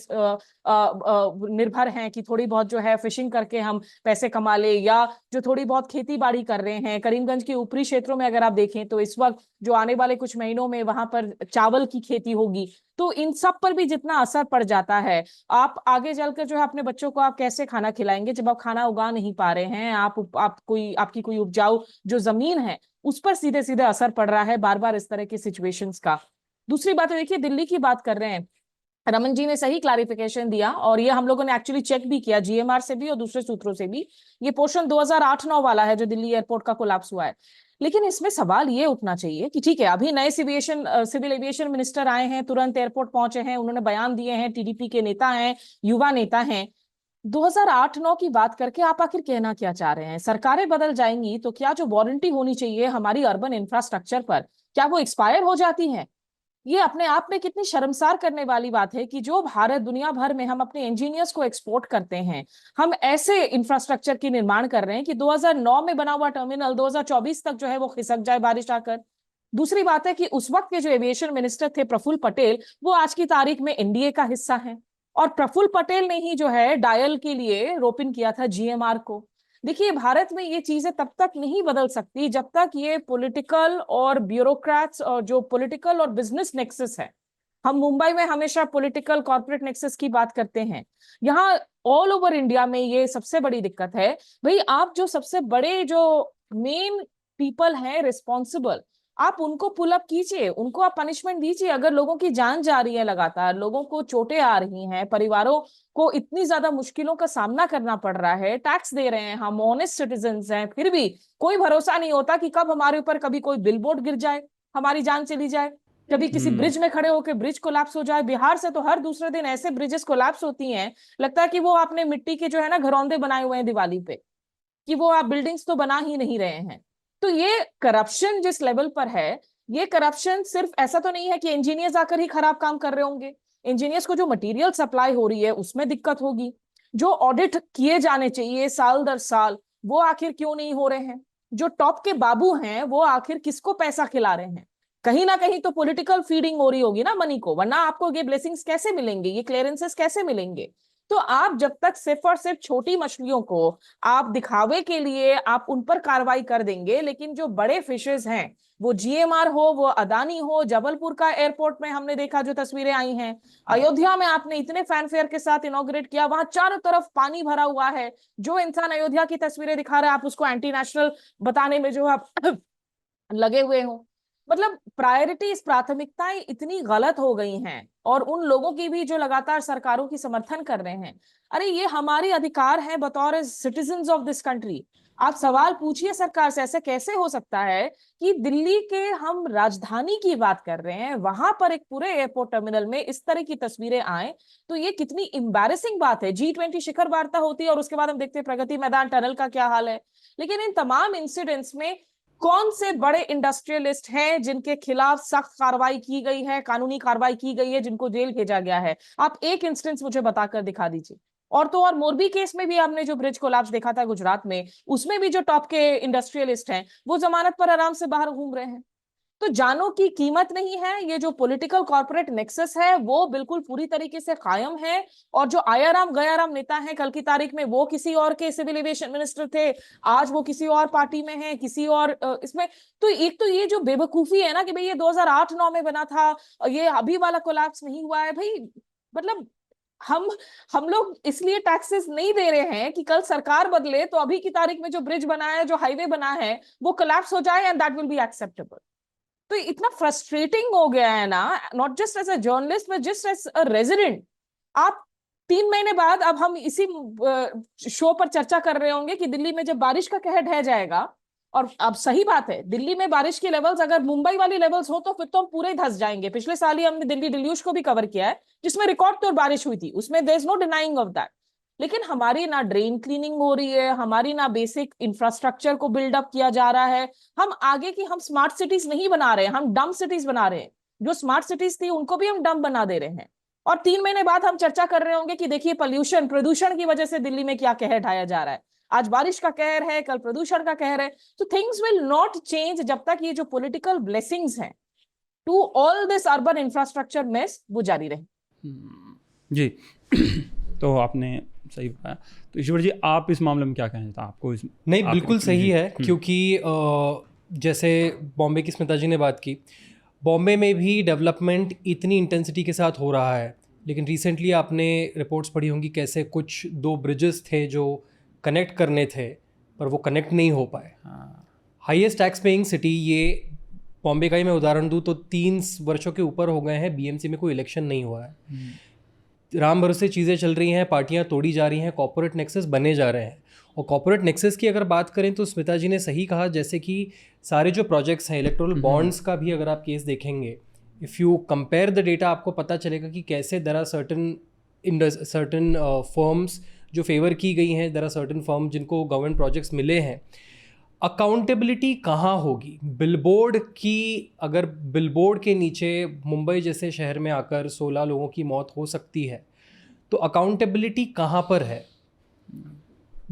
निर्भर हैं कि थोड़ी बहुत जो है फिशिंग करके हम पैसे कमा ले, या जो थोड़ी बहुत खेती बाड़ी कर रहे हैं। करीमगंज के ऊपरी क्षेत्रों में अगर आप देखें तो इस वक्त जो आने वाले कुछ महीनों में वहां पर चावल की खेती होगी, तो इन सब पर भी जितना असर पड़ जाता है, आप आगे चलकर जो है अपने बच्चों को आप कैसे खाना खिलाएंगे जब आप खाना उगा नहीं पा रहे हैं। आपकी कोई उपजाऊ जो जमीन है उस पर सीधे सीधे असर पड़ रहा है बार बार इस तरह की सिचुएशंस का। दूसरी बात है, देखिए दिल्ली की बात कर रहे हैं, रमन जी ने सही क्लैरिफिकेशन दिया और ये हम लोगों ने एक्चुअली चेक भी किया जीएमआर से भी और दूसरे सूत्रों से भी। ये पोर्शन 2008-9 वाला है जो दिल्ली एयरपोर्ट का कोलैप्स हुआ है। लेकिन इसमें सवाल ये उठना चाहिए कि ठीक है, अभी नए सिविल एविएशन मिनिस्टर आए हैं, तुरंत एयरपोर्ट पहुंचे हैं, उन्होंने बयान दिए हैं, टीडीपी के नेता हैं, युवा नेता हैं। 2008-9 की बात करके आप आखिर कहना क्या चाह रहे हैं? सरकारें बदल जाएंगी तो क्या जो वारंटी होनी चाहिए हमारी अर्बन इंफ्रास्ट्रक्चर पर, क्या वो एक्सपायर हो जाती है? ये अपने आप में कितनी शर्मसार करने वाली बात है कि जो भारत दुनिया भर में हम अपने इंजीनियर्स को एक्सपोर्ट करते हैं, हम ऐसे इंफ्रास्ट्रक्चर की निर्माण कर रहे हैं कि 2009 में बना हुआ टर्मिनल 2024 तक जो है वो खिसक जाए बारिश आकर। दूसरी बात है कि उस वक्त के जो एविएशन मिनिस्टर थे प्रफुल्ल पटेल, वो आज की तारीख में एनडीए का हिस्सा है और प्रफुल्ल पटेल ने ही जो है डायल के लिए रोपिन किया था जीएमआर को। देखिए भारत में ये चीजें तब तक नहीं बदल सकती जब तक ये पॉलिटिकल और ब्यूरोक्रेट्स और जो पॉलिटिकल और बिजनेस नेक्सस है, हम मुंबई में हमेशा पॉलिटिकल कॉर्पोरेट नेक्सस की बात करते हैं, यहाँ ऑल ओवर इंडिया में ये सबसे बड़ी दिक्कत है। भाई आप जो सबसे बड़े जो मेन पीपल हैं रिस्पॉन्सिबल, आप उनको पुल अप कीजिए, उनको आप पनिशमेंट दीजिए। अगर लोगों की जान जा रही है, लगातार लोगों को चोटें आ रही हैं, परिवारों को इतनी ज्यादा मुश्किलों का सामना करना पड़ रहा है, टैक्स दे रहे हैं, हम ऑनेस्ट सिटीजन्स हैं, फिर भी कोई भरोसा नहीं होता कि कब हमारे ऊपर कभी कोई बिलबोर्ड गिर जाए, हमारी जान चली जाए, कभी किसी ब्रिज में खड़े होकर ब्रिज कोलैप्स हो जाए। बिहार से तो हर दूसरे दिन ऐसे ब्रिजेस कोलैप्स होती हैं, लगता है कि वो आपने मिट्टी के जो है ना घरौंदे बनाए हुए हैं दिवाली पे, कि वो आप बिल्डिंग्स तो बना ही नहीं रहे हैं। तो ये करप्शन जिस लेवल पर है, ये करप्शन सिर्फ ऐसा तो नहीं है कि इंजीनियर्स आकर ही खराब काम कर रहे होंगे। इंजीनियर्स को जो मटेरियल सप्लाई हो रही है उसमें दिक्कत होगी, जो ऑडिट किए जाने चाहिए साल दर साल वो आखिर क्यों नहीं हो रहे हैं, जो टॉप के बाबू हैं वो आखिर किसको पैसा खिला रहे हैं। कहीं ना कहीं तो पॉलिटिकल फीडिंग हो रही होगी ना मनी को, वरना आपको ये ब्लेसिंग्स कैसे मिलेंगे, ये क्लियरेंसेस कैसे मिलेंगे? तो आप जब तक सिर्फ और सिर्फ छोटी मछलियों को आप दिखावे के लिए आप उन पर कार्रवाई कर देंगे, लेकिन जो बड़े फिशेस हैं, वो जीएमआर हो, वो अदानी हो, जबलपुर का एयरपोर्ट में हमने देखा जो तस्वीरें आई हैं, अयोध्या में आपने इतने फैनफेयर के साथ इनॉग्रेट किया, वहां चारों तरफ पानी भरा हुआ है, जो इंसान अयोध्या की तस्वीरें दिखा रहा है आप उसको एंटी नेशनल बताने में जो आप लगे हुए हो। मतलब प्रायोरिटीज, प्राथमिकताएं इतनी गलत हो गई हैं, और उन लोगों की भी जो लगातार सरकारों की समर्थन कर रहे हैं, अरे ये हमारे अधिकार है बतौर सिटीजन्स ऑफ दिस कंट्री। आप सवाल पूछिए सरकार से, ऐसे कैसे हो सकता है कि दिल्ली के हम राजधानी की बात कर रहे हैं, वहां पर एक पूरे एयरपोर्ट टर्मिनल में इस तरह की तस्वीरें आए, तो ये कितनी एम्बैरेसिंग बात है। G20 शिखर वार्ता होती है और उसके बाद हम देखते हैं प्रगति मैदान टनल का क्या हाल है। लेकिन इन तमाम इंसिडेंट्स में कौन से बड़े इंडस्ट्रियलिस्ट हैं जिनके खिलाफ सख्त कार्रवाई की गई है, कानूनी कार्रवाई की गई है, जिनको जेल भेजा गया है? आप एक इंस्टेंस मुझे बताकर दिखा दीजिए। और तो और मोरबी केस में भी आपने जो ब्रिज कोलैप्स देखा था गुजरात में, उसमें भी जो टॉप के इंडस्ट्रियलिस्ट हैं वो जमानत पर आराम से बाहर घूम रहे हैं। तो जानों की कीमत नहीं है, ये जो पॉलिटिकल कॉर्पोरेट नेक्सस है वो बिल्कुल पूरी तरीके से कायम है। और जो आयाराम गयाराम नेता है, कल की तारीख में वो किसी और के सिविल एविएशन मिनिस्टर थे, आज वो किसी और पार्टी में है, किसी और इसमें। तो एक तो ये जो बेवकूफी है ना कि भाई ये 2008-9 में बना था, ये अभी वाला कोलैप्स नहीं हुआ है। भाई मतलब हम लोग इसलिए टैक्सेस नहीं दे रहे हैं कि कल सरकार बदले तो अभी की तारीख में जो ब्रिज बना है, जो हाईवे बना है, वो कोलैप्स हो जाए and that will be acceptable. तो इतना फ्रस्ट्रेटिंग हो गया है ना, not just as a journalist but just as a resident. आप 3 महीने बाद अब हम इसी शो पर चर्चा कर रहे होंगे कि दिल्ली में जब बारिश का कहर ढह जाएगा, और अब सही बात है दिल्ली में बारिश के लेवल्स अगर मुंबई वाली लेवल्स हो तो फिर तो हम पूरे धंस जाएंगे। पिछले साल ही हमने दिल्ली डिल्यूश को भी कवर किया है जिसमें रिकॉर्ड तोड़ बारिश हुई थी, उसमें there is no denying of that. लेकिन हमारी ना ड्रेन क्लीनिंग हो रही है, हमारी ना बेसिक इंफ्रास्ट्रक्चर को बिल्डअप किया जा रहा है। हम आगे की हम स्मार्ट सिटीज नहीं बना रहे हैं, हम डम्प सिटीज बना रहे हैं। जो स्मार्ट सिटीज थी उनको भी हम डम्प बना दे रहे हैं। और 3 महीने बाद हम चर्चा कर रहे होंगे कि देखिए पोल्यूशन, प्रदूषण की वजह से दिल्ली में क्या कहर ढाया जा रहा है। आज बारिश का कहर है, कल प्रदूषण का कहर है। तो थिंग्स विल नॉट चेंज जब तक ये जो पॉलिटिकल ब्लेसिंग्स हैं to all this urban infrastructure mess वो जारी रहे। जी तो आपने सही बताया। तो ईश्वर जी आप इस मामले में क्या कहना चाहते हैं? आपको इस नहीं, बिल्कुल सही है, क्योंकि जैसे बॉम्बे की स्मिता जी ने बात की, बॉम्बे में भी डेवलपमेंट इतनी इंटेंसिटी के साथ हो रहा है, लेकिन रिसेंटली आपने रिपोर्ट्स पढ़ी होंगी कैसे कुछ 2 ब्रिजेस थे जो कनेक्ट करने थे पर वो कनेक्ट नहीं हो पाए। हाईएस्ट टैक्स पेइंग सिटी ये बॉम्बे का ही मैं उदाहरण दूँ तो 3 वर्षों के ऊपर हो गए हैं बीएमसी में कोई इलेक्शन नहीं हुआ है। राम भरोसे चीज़ें चल रही हैं, पार्टियां तोड़ी जा रही हैं, कॉर्पोरेट नेक्सस बने जा रहे हैं। और कॉर्पोरेट नेक्सस की अगर बात करें तो स्मिता जी ने सही कहा, जैसे कि सारे जो प्रोजेक्ट्स हैं, इलेक्टोरल बॉन्ड्स का भी अगर आप केस देखेंगे, if you compare the data आपको पता चलेगा कि कैसे देयर आर सर्टन फर्म्स जो फेवर की गई हैं, देयर आर सर्टन फर्म जिनको गवर्नमेंट प्रोजेक्ट्स मिले हैं। अकाउंटेबिलिटी कहाँ होगी? बिलबोर्ड की, अगर बिलबोर्ड के नीचे मुंबई जैसे शहर में आकर 16 लोगों की मौत हो सकती है तो अकाउंटेबिलिटी कहाँ पर है?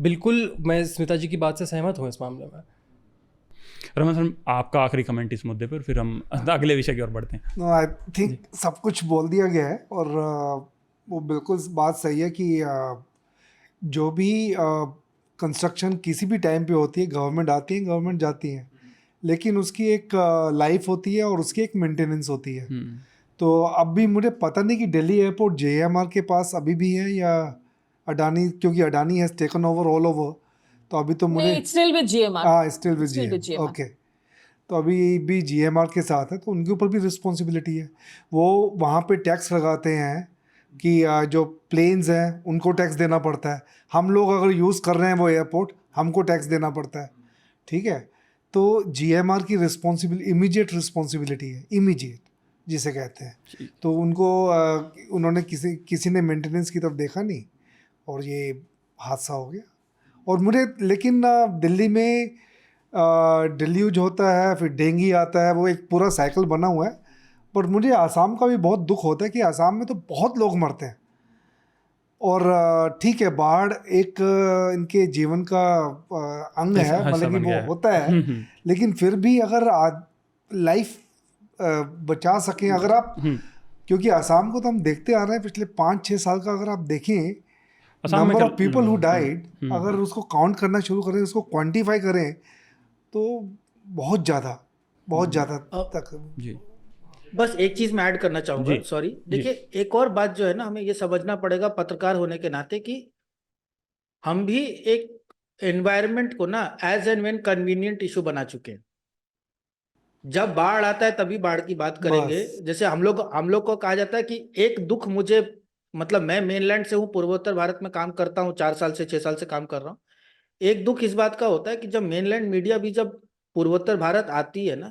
बिल्कुल मैं स्मिता जी की बात से सहमत हूँ इस मामले में। रमन सर, आपका आखिरी कमेंट इस मुद्दे पर, फिर हम अगले विषय की ओर बढ़ते हैं। नो, आई थिंक सब कुछ बोल दिया गया है और वो बिल्कुल बात सही है कि जो भी कंस्ट्रक्शन किसी भी टाइम पे होती है, गवर्नमेंट आती है, गवर्नमेंट जाती है, लेकिन उसकी एक लाइफ होती है और उसकी एक मेंटेनेंस होती है। तो अब भी मुझे पता नहीं कि दिल्ली एयरपोर्ट जेएमआर के पास अभी भी है या अडानी, क्योंकि Adani has taken over all over, तो अभी तो मुझे नहीं, स्टिल विद जीएमआर। हाँ, still with Still with GMR, GMR. Okay. तो अभी भी जीएमआर के साथ है, तो उनके ऊपर भी रिस्पॉन्सिबिलिटी है। वो वहाँ पे टैक्स लगाते हैं कि जो प्लेन्स हैं उनको टैक्स देना पड़ता है। हम लोग अगर यूज़ कर रहे हैं वो एयरपोर्ट, हमको टैक्स देना पड़ता है, ठीक है। तो जीएमआर की इमीडिएट रिस्पॉन्सिबिलिटी है, इमीडिएट जिसे कहते हैं। तो उनको उन्होंने किसी ने मेंटेनेंस की तरफ देखा नहीं और ये हादसा हो गया। और मुझे लेकिन दिल्ली में डिल्यूज होता है, फिर डेंगी आता है, वो एक पूरा साइकिल बना हुआ है। पर मुझे आसाम का भी बहुत दुख होता है कि आसाम में तो बहुत लोग मरते हैं। और ठीक है, बाढ़ एक इनके जीवन का अंग है, मतलब कि वो होता है, लेकिन फिर भी अगर लाइफ बचा सकें अगर आप, क्योंकि आसाम को तो हम देखते आ रहे हैं पिछले 5-6 साल का, अगर आप देखें number of people who died, अगर उसको काउंट करना शुरू करें, उसको क्वांटिफाई करें, तो बहुत ज़्यादा तक। जी, बस एक चीज मैं ऐड करना चाहूंगा, जी, सॉरी। देखिए, एक और बात जो है ना, हमें ये समझना पड़ेगा पत्रकार होने के नाते कि हम भी एक एनवायरनमेंट को ना as and when convenient issue बना चुके हैं। जब बाढ़ आता है तभी बाढ़ की बात करेंगे। जैसे हम लोग को कहा जाता है कि एक दुख मुझे, मतलब मैं मेनलैंड से हूँ, पूर्वोत्तर भारत में काम करता हूँ, 4 साल से 6 साल से काम कर रहा हूँ। एक दुख इस बात का होता है कि जब मेनलैंड मीडिया भी जब पूर्वोत्तर भारत आती है ना,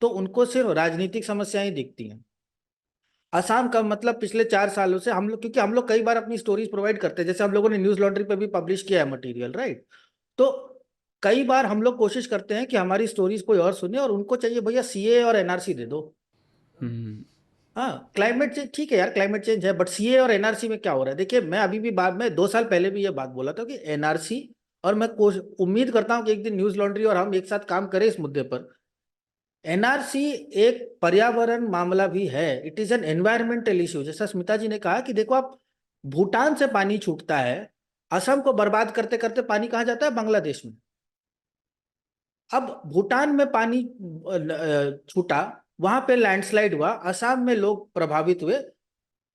तो उनको सिर्फ राजनीतिक समस्याएं दिखती हैं। असम का मतलब पिछले 4 सालों से हम लोग, क्योंकि हम लोग कई बार अपनी स्टोरीज प्रोवाइड करते हैं, जैसे हम लोगों ने न्यूज लॉन्ड्री पे भी पब्लिश किया है मटेरियल, राइट। तो कई बार हम लोग कोशिश करते हैं कि हमारी स्टोरीज कोई और सुने, और उनको चाहिए भैया सीए और एनआरसी दे दो। हाँ, क्लाइमेट चेंज ठीक है यार, क्लाइमेट चेंज है, बट सीए और एनआरसी में क्या हो रहा है? देखिए, मैं अभी भी बाद में 2 साल पहले भी ये बात बोला था कि एनआरसी, और मैं उम्मीद करता हूं कि एक दिन न्यूज लॉन्ड्री और हम एक साथ काम करें इस मुद्दे पर। एनआरसी एक पर्यावरण मामला भी है, it is an environmental issue. जैसा स्मिता जी ने कहा कि देखो, आप भूटान से पानी छूटता है, असम को बर्बाद करते करते पानी कहाँ जाता है? बांग्लादेश में। अब भूटान में पानी छूटा, वहां पे लैंडस्लाइड हुआ, असम में लोग प्रभावित हुए,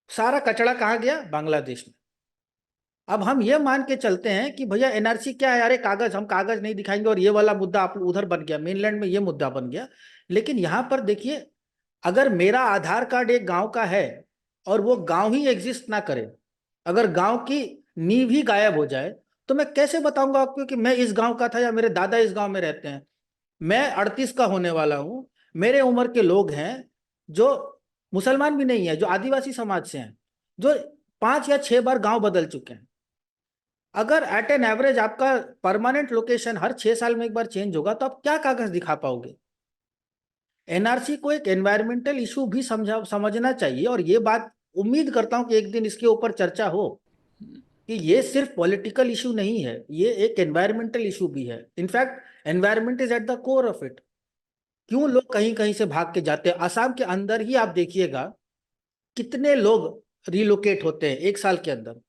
सारा कचरा कहाँ गया? बांग्लादेश में। अब हम ये मान के चलते हैं कि भैया एनआरसी क्या है यार, कागज, हम कागज नहीं दिखाएंगे, और ये वाला मुद्दा आप उधर बन गया, मेनलैंड में ये मुद्दा बन गया। लेकिन यहां पर देखिए, अगर मेरा आधार कार्ड एक गांव का है और वो गांव ही एग्जिस्ट ना करे, अगर गांव की नींव ही गायब हो जाए, तो मैं कैसे बताऊंगा आपको कि मैं इस गांव का था या मेरे दादा इस गांव में रहते हैं? मैं 38 का होने वाला हूं, मेरे उम्र के लोग हैं जो मुसलमान भी नहीं है, जो आदिवासी समाज से हैं, जो 5 या 6 बार गांव बदल चुके हैं। अगर एट एन एवरेज आपका परमानेंट लोकेशन हर 6 साल में एक बार चेंज होगा, तो आप क्या कागज दिखा पाओगे? एनआरसी को एक एनवायरमेंटल इशू भी समझना चाहिए, और ये बात उम्मीद करता हूं कि एक दिन इसके ऊपर चर्चा हो कि ये सिर्फ पॉलिटिकल इशू नहीं है, ये एक एनवायरमेंटल इशू भी है। In fact environment is at the core of it. क्यों लोग कहीं कहीं से भाग के जाते हैं? असम के अंदर ही आप देखिएगा कितने लोग रिलोकेट होते हैं 1 साल के अंदर।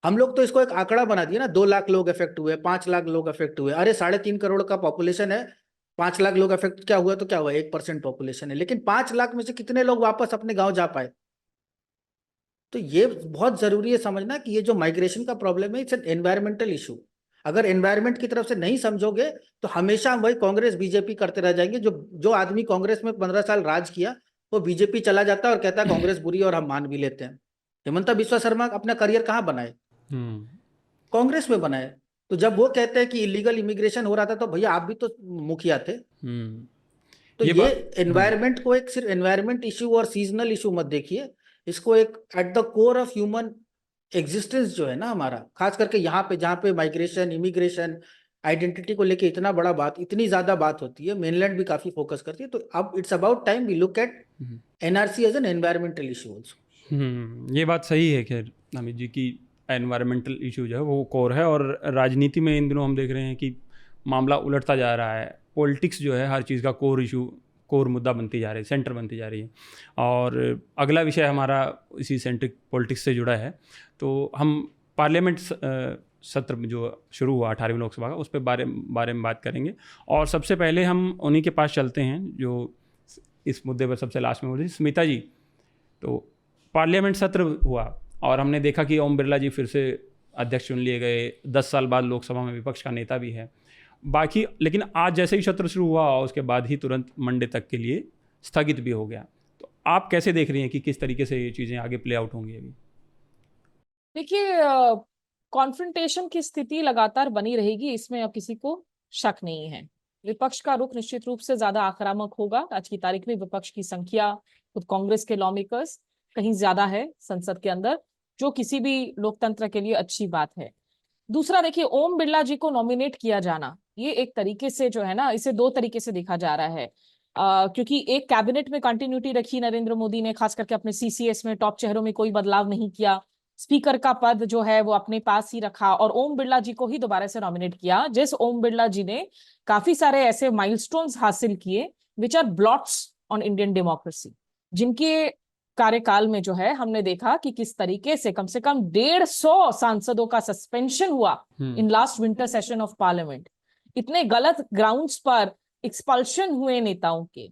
हम लोग तो इसको एक आंकड़ा बना दिया ना, 2 लाख लोग अफेक्ट हुए, 5 लाख लोग अफेक्ट हुए। अरे 3.5 करोड़ का पॉपुलेशन है, 5 लाख लोग अफेक्ट क्या हुआ? तो क्या हुआ? 1% पॉपुलेशन है, लेकिन 5 लाख में से कितने लोग वापस अपने गांव जा पाए? तो ये बहुत जरूरी है समझना कि ये जो माइग्रेशन का प्रॉब्लम है, इट्स एन एनवायरमेंटल इशू। अगर एनवायरनमेंट की तरफ से नहीं समझोगे तो हमेशा हम वही कांग्रेस बीजेपी करते रह जाएंगे। जो आदमी कांग्रेस में 15 साल राज किया वो बीजेपी चला जाता है और कहता है कांग्रेस बुरी और हम मान भी लेते हैं। हिमंता बिस्वा शर्मा अपना करियर कहाँ बनाए? कांग्रेस में बनाए। तो जब वो कहते हैं कि इलीगल इमिग्रेशन हो रहा था तो भैया आप भी तो मुखिया थे। तो ये एनवायरनमेंट को एक सिर्फ एनवायरनमेंट इशू और सीजनल इशू मत देखिए, इसको एक at the core of human existence जो है ना हमारा, खास करके यहाँ पे जहाँ पे माइग्रेशन इमिग्रेशन आइडेंटिटी को लेके इतना बड़ा बात, इतनी ज्यादा बात होती है, मेनलैंड भी काफी फोकस करती है। तो अब it's about time we look at NRC as an environmental issue also. ये बात सही है खैर अमित जी की एनवायरमेंटल इशू जो है वो कोर है, और राजनीति में इन दिनों हम देख रहे हैं कि मामला उलटता जा रहा है। पॉलिटिक्स जो है हर चीज़ का कोर इशू, कोर मुद्दा बनती जा रही है, सेंटर बनती जा रही है। और अगला विषय हमारा इसी सेंट्रिक पॉलिटिक्स से जुड़ा है। तो हम पार्लियामेंट सत्र में जो शुरू हुआ 18वीं लोकसभा का, उस पर बारे में बात करेंगे। और सबसे पहले हम उन्हीं के पास चलते हैं जो इस मुद्दे पर सबसे लास्ट में बोली, स्मिता जी। तो पार्लियामेंट सत्र हुआ और हमने देखा कि ओम बिरला जी फिर से अध्यक्ष चुन लिए गए। 10 साल बाद लोकसभा में विपक्ष का नेता भी है बाकी। लेकिन आज जैसे ही सत्र शुरू हुआ उसके बाद ही तुरंत मंडे तक के लिए स्थगित भी हो गया। तो आप कैसे देख रही हैं कि किस तरीके से ये चीज़ें आगे प्ले आउट होंगी? अभी देखिए, कॉन्फ्रंटेशन की स्थिति लगातार बनी रहेगी, इसमें अब किसी को शक नहीं है। विपक्ष का रुख निश्चित रूप से ज्यादा आक्रामक होगा। आज की तारीख में विपक्ष की संख्या खुद कांग्रेस के लॉ मेकर्स कहीं ज्यादा है संसद के अंदर, जो किसी भी लोकतंत्र के लिए अच्छी बात है। दूसरा, देखिए, ओम बिरला जी को नॉमिनेट किया जाना, ये एक तरीके से जो है ना, इसे दो तरीके से देखा जा रहा है। क्योंकि एक कैबिनेट में कंटिन्यूटी रखी नरेंद्र मोदी ने, खास करके अपने सीसीएस में टॉप चेहरों में कोई बदलाव नहीं किया। स्पीकर का पद जो है वो अपने पास ही रखा और ओम बिरला जी को ही दोबारा से नॉमिनेट किया। जिस ओम बिरला जी ने काफी सारे ऐसे माइलस्टोन्स हासिल किए which are blots on Indian democracy, जिनके कार्यकाल में जो है हमने देखा कि किस तरीके से कम 150 सांसदों का सस्पेंशन हुआ in last winter session of parliament. इतने गलत ग्राउंड्स पर एक्सपल्शन हुए नेताओं के।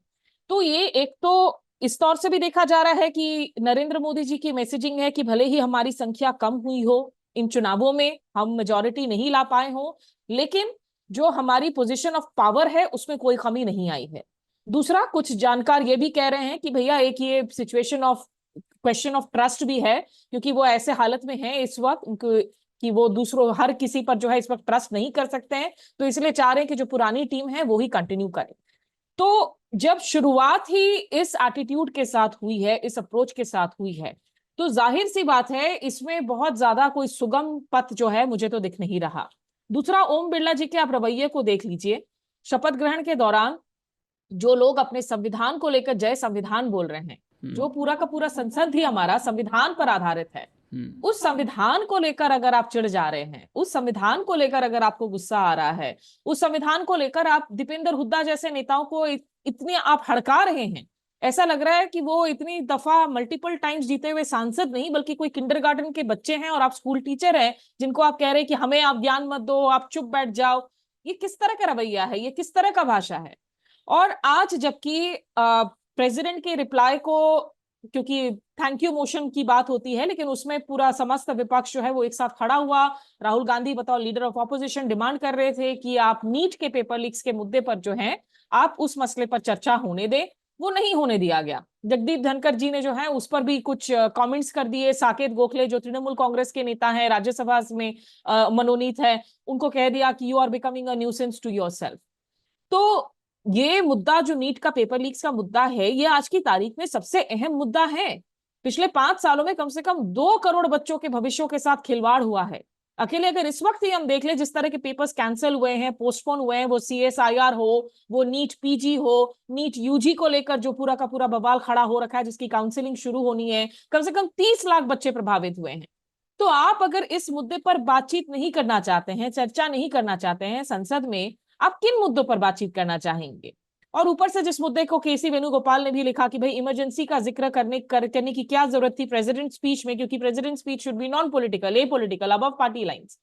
तो ये एक तो इस तौर से भी देखा जा रहा है कि नरेंद्र मोदी जी की मैसेजिंग है कि भले ही हमारी संख्या कम हुई हो इन चुनावों में, हम मेजॉरिटी नहीं ला पाए हो, लेकिन जो हमारी पोजीशन ऑफ पावर है उसमें कोई कमी नहीं आई है। दूसरा, कुछ जानकार ये भी कह रहे हैं कि भैया एक ये situation of question of trust भी है, क्योंकि वो ऐसे हालत में है इस वक्त कि वो दूसरों हर किसी पर जो है इस वक्त ट्रस्ट नहीं कर सकते हैं, तो इसलिए चाह रहे हैं कि जो पुरानी टीम है वो ही कंटिन्यू करे। तो जब शुरुआत ही इस एटीट्यूड के साथ हुई है, इस अप्रोच के साथ हुई है, तो जाहिर सी बात है इसमें बहुत ज्यादा कोई सुगम पथ जो है मुझे तो दिख नहीं रहा। दूसरा, ओम बिरला जी के आप रवैये को देख लीजिए। शपथ ग्रहण के दौरान जो लोग अपने संविधान को लेकर जय संविधान बोल रहे हैं, जो पूरा का पूरा संसद ही हमारा संविधान पर आधारित है, उस संविधान को लेकर अगर आप चिढ़ जा रहे हैं, उस संविधान को लेकर अगर आपको गुस्सा आ रहा है, उस संविधान को लेकर आप दीपेंद्र हुड्डा जैसे नेताओं को इतने आप हड़का रहे हैं, ऐसा लग रहा है कि वो इतनी दफा मल्टीपल टाइम्स जीते हुए सांसद नहीं बल्कि कोई किंडरगार्टन के बच्चे हैं और आप स्कूल टीचर हैं जिनको आप कह रहे हैं कि हमें आप ज्ञान मत दो, आप चुप बैठ जाओ। ये किस तरह का रवैया है? ये किस तरह का भाषा है? और आज जबकि प्रेसिडेंट के रिप्लाई को, क्योंकि थैंक यू मोशन की बात होती है, लेकिन उसमें पूरा समस्त विपक्ष जो है वो एक साथ खड़ा हुआ। राहुल गांधी बतौर लीडर ऑफ ऑपोजिशन डिमांड कर रहे थे कि आप नीट के पेपर लीक्स के मुद्दे पर जो है आप उस मसले पर चर्चा होने दें। वो नहीं होने दिया गया। जगदीप धनखड़ जी ने जो है उस पर भी कुछ कमेंट्स कर दिए। साकेत गोखले जो तृणमूल कांग्रेस के नेता हैं, राज्यसभा में मनोनीत है, उनको कह दिया कि you are becoming a nuisance to yourself. तो ये मुद्दा जो नीट का पेपर लीक्स का मुद्दा है, ये आज की तारीख में सबसे अहम मुद्दा है। पिछले 5 सालों में कम से कम 2 करोड़ बच्चों के भविष्यों के साथ खिलवाड़ हुआ है। अकेले अगर इस वक्त ही हम देख ले, जिस तरह के पेपर्स कैंसिल हुए हैं, पोस्टपोन हुए हैं, वो CSIR हो, वो नीट PG हो, नीट UG को लेकर जो पूरा का पूरा बवाल खड़ा हो रखा है, जिसकी काउंसलिंग शुरू होनी है, कम से कम 30 लाख बच्चे प्रभावित हुए हैं। तो आप अगर इस मुद्दे पर बातचीत नहीं करना चाहते हैं, चर्चा नहीं करना चाहते हैं संसद में, आप किन मुद्दों पर बातचीत करना चाहेंगे? और ऊपर से जिस मुद्दे को KC वेणुगोपाल ने भी लिखा कि भाई इमरजेंसी का जिक्र करने की क्या जरूरत थी प्रेसिडेंट स्पीच में, क्योंकि president speech should be non political, apolitical, above party lines.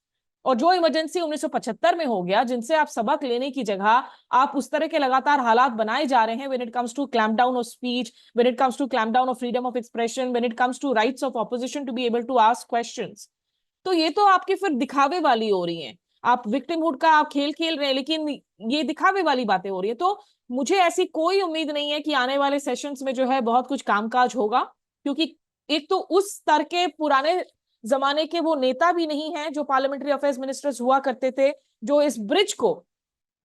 और जो इमरजेंसी 1975 में हो गया, जिनसे आप सबक लेने की जगह आप उस तरह के लगातार हालात बनाए जा रहे हैं when it comes to clamp down of speech, when it comes to clamp down of freedom of expression, when it comes to rights of opposition to be able to ask questions. तो ये तो आपकी फिर दिखावे वाली हो रही है। आप विक्टिमहुड का आप खेल खेल रहे हैं, लेकिन ये दिखावे वाली बातें हो रही है। तो मुझे ऐसी कोई उम्मीद नहीं है कि आने वाले सेशंस में जो है बहुत कुछ कामकाज होगा, क्योंकि एक तो उस स्तर के पुराने जमाने के वो नेता भी नहीं है जो पार्लियामेंट्री अफेयर्स मिनिस्टर्स हुआ करते थे, जो इस ब्रिज को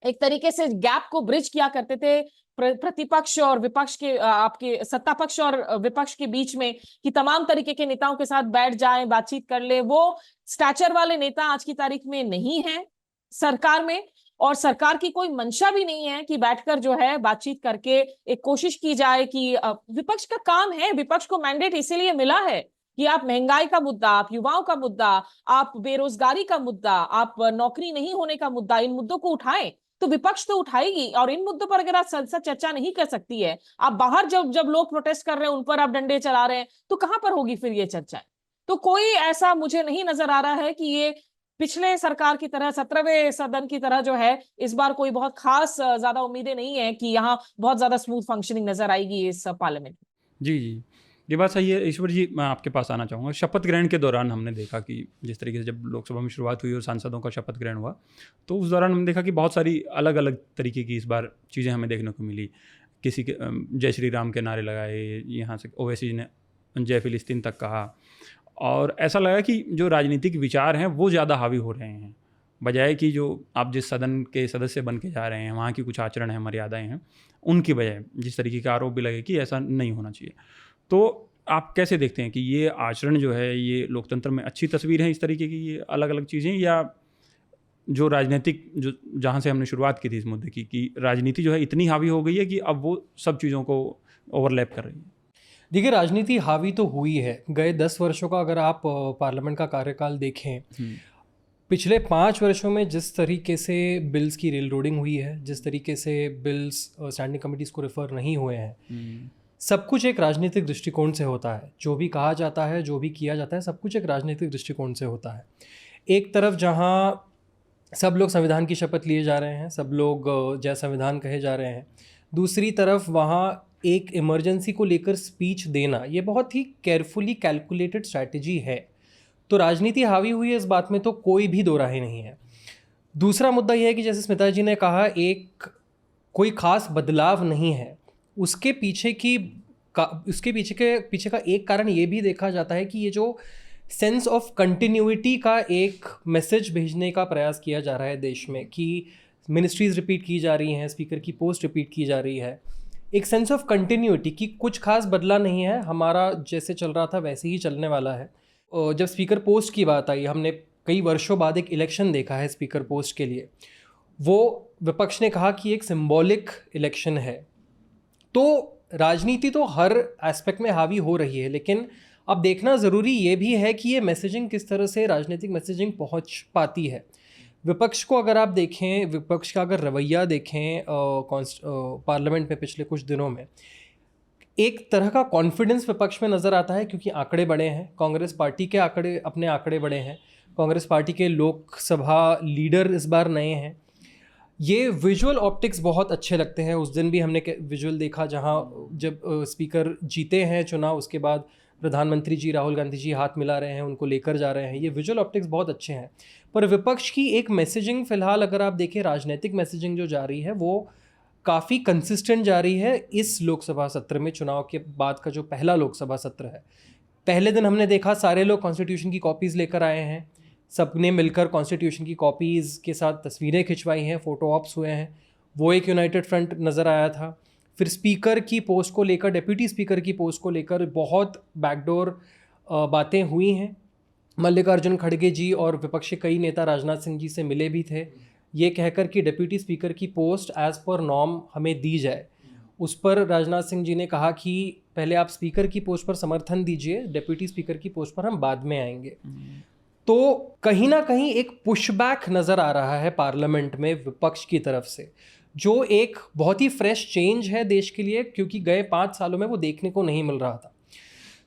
एक तरीके से गैप को ब्रिज किया करते थे प्रतिपक्ष और विपक्ष के, आपके सत्ता पक्ष और विपक्ष के बीच में, कि तमाम तरीके के नेताओं के साथ बैठ जाए, बातचीत कर ले। वो स्टैचर वाले नेता आज की तारीख में नहीं है सरकार में, और सरकार की कोई मंशा भी नहीं है कि बैठकर जो है बातचीत करके एक कोशिश की जाए कि विपक्ष का काम है, विपक्ष को मैंडेट इसीलिए मिला है कि आप महंगाई का मुद्दा, आप युवाओं का मुद्दा, आप बेरोजगारी का मुद्दा, आप नौकरी नहीं होने का मुद्दा, इन मुद्दों को उठाएं। तो विपक्ष तो उठाएगी, और इन मुद्दों पर अगर आप संसद चर्चा नहीं कर सकती है, आप बाहर जब जब लोग प्रोटेस्ट कर रहे हैं उन पर आप डंडे चला रहे हैं, तो कहां पर होगी फिर ये चर्चा? तो कोई ऐसा मुझे नहीं नजर आ रहा है कि ये पिछले सरकार की तरह 17वें सदन की तरह जो है इस बार कोई बहुत खास ज्यादा उम्मीदें नहीं है कि यहाँ बहुत ज्यादा स्मूथ फंक्शनिंग नजर आएगी इस पार्लियामेंट में। जी जी, ये बात सही है। ईश्वर जी, मैं आपके पास आना चाहूँगा। शपथ ग्रहण के दौरान हमने देखा कि जिस तरीके से जब लोकसभा में शुरुआत हुई और सांसदों का शपथ ग्रहण हुआ, तो उस दौरान हमने देखा कि बहुत सारी अलग अलग तरीके की इस बार चीज़ें हमें देखने को मिली। किसी के जय श्री राम के नारे लगाए, यहाँ से ओवैसी ने जय फिलिस्तीन तक कहा, और ऐसा लगा कि जो राजनीतिक विचार हैं वो ज़्यादा हावी हो रहे हैं, बजाय कि जो आप जिस सदन के सदस्य बन के जा रहे हैं वहाँ की कुछ आचरण है, मर्यादाएं हैं, उनकी बजाय जिस तरीके का आरोप भी लगे कि ऐसा नहीं होना चाहिए। तो आप कैसे देखते हैं कि ये आचरण जो है, ये लोकतंत्र में अच्छी तस्वीर है इस तरीके की ये अलग अलग चीज़ें, या जो राजनीतिक जो जहाँ से हमने शुरुआत की थी इस मुद्दे की, कि राजनीति जो है इतनी हावी हो गई है कि अब वो सब चीज़ों को ओवरलैप कर रही है? देखिए, राजनीति हावी तो हुई है। गए 10 वर्षों का अगर आप पार्लियामेंट का कार्यकाल देखें, पिछले 5 वर्षों में जिस तरीके से बिल्स की रेल रोडिंग हुई है, जिस तरीके से बिल्स स्टैंडिंग कमिटीज़ को रेफर नहीं हुए हैं, सब कुछ एक राजनीतिक दृष्टिकोण से होता है। जो भी कहा जाता है, जो भी किया जाता है, सब कुछ एक राजनीतिक दृष्टिकोण से होता है। एक तरफ जहाँ सब लोग संविधान की शपथ लिए जा रहे हैं, सब लोग जय संविधान कहे जा रहे हैं, दूसरी तरफ वहाँ एक इमरजेंसी को लेकर स्पीच देना, ये बहुत ही केयरफुली कैलकुलेटेड स्ट्रैटेजी है। तो राजनीति हावी हुई है, इस बात में तो कोई भी दो राय नहीं है। दूसरा मुद्दा यह है कि जैसे स्मिता जी ने कहा, एक कोई खास बदलाव नहीं है। उसके पीछे का एक कारण ये भी देखा जाता है कि ये जो सेंस ऑफ कंटिन्यूटी का एक मैसेज भेजने का प्रयास किया जा रहा है देश में, कि मिनिस्ट्रीज रिपीट की जा रही हैं, स्पीकर की पोस्ट रिपीट की जा रही है, एक सेंस ऑफ कंटिन्यूटी कि कुछ खास बदला नहीं है, हमारा जैसे चल रहा था वैसे ही चलने वाला है। और जब स्पीकर पोस्ट की बात आई, हमने कई वर्षों बाद एक इलेक्शन देखा है स्पीकर पोस्ट के लिए। वो विपक्ष ने कहा कि एक सिंबॉलिक इलेक्शन है। तो राजनीति तो हर एस्पेक्ट में हावी हो रही है, लेकिन अब देखना ज़रूरी ये भी है कि ये मैसेजिंग किस तरह से, राजनीतिक मैसेजिंग पहुंच पाती है। विपक्ष को अगर आप देखें, विपक्ष का अगर रवैया देखें पार्लियामेंट में पिछले कुछ दिनों में, एक तरह का कॉन्फिडेंस विपक्ष में नज़र आता है, क्योंकि आंकड़े बड़े हैं। कांग्रेस पार्टी के अपने आंकड़े बड़े हैं। कांग्रेस पार्टी के लोकसभा लीडर इस बार नए हैं। ये विजुअल ऑप्टिक्स बहुत अच्छे लगते हैं। उस दिन भी हमने विजुअल देखा जहां जब स्पीकर जीते हैं चुनाव, उसके बाद प्रधानमंत्री जी राहुल गांधी जी हाथ मिला रहे हैं, उनको लेकर जा रहे हैं। ये विजुअल ऑप्टिक्स बहुत अच्छे हैं। पर विपक्ष की एक मैसेजिंग फ़िलहाल अगर आप देखें, राजनीतिक मैसेजिंग जो जा रही है वो काफ़ी कंसिस्टेंट जा रही है। इस लोकसभा सत्र में, चुनाव के बाद का जो पहला लोकसभा सत्र है, पहले दिन हमने देखा सारे लोग कॉन्स्टिट्यूशन की कॉपीज़ लेकर आए हैं, सबने मिलकर कॉन्स्टिट्यूशन की कॉपीज़ के साथ तस्वीरें खिंचवाई हैं, फ़ोटो ऑप्स हुए हैं, वो एक यूनाइटेड फ्रंट नज़र आया था। फिर स्पीकर की पोस्ट को लेकर, डिप्टी स्पीकर की पोस्ट को लेकर बहुत बैकडोर बातें हुई हैं। मल्लिकार्जुन खड़गे जी और विपक्षी कई नेता राजनाथ सिंह जी से मिले भी थे, ये कहकर कि डिप्टी स्पीकर की पोस्ट एज़ पर नॉर्म हमें दी जाए। उस पर राजनाथ सिंह जी ने कहा कि पहले आप स्पीकर की पोस्ट पर समर्थन दीजिए, डिप्टी स्पीकर की पोस्ट पर हम बाद में आएंगे। तो कहीं ना कहीं एक पुशबैक नज़र आ रहा है पार्लियामेंट में विपक्ष की तरफ से, जो एक बहुत ही फ्रेश चेंज है देश के लिए, क्योंकि गए 5 सालों में वो देखने को नहीं मिल रहा था।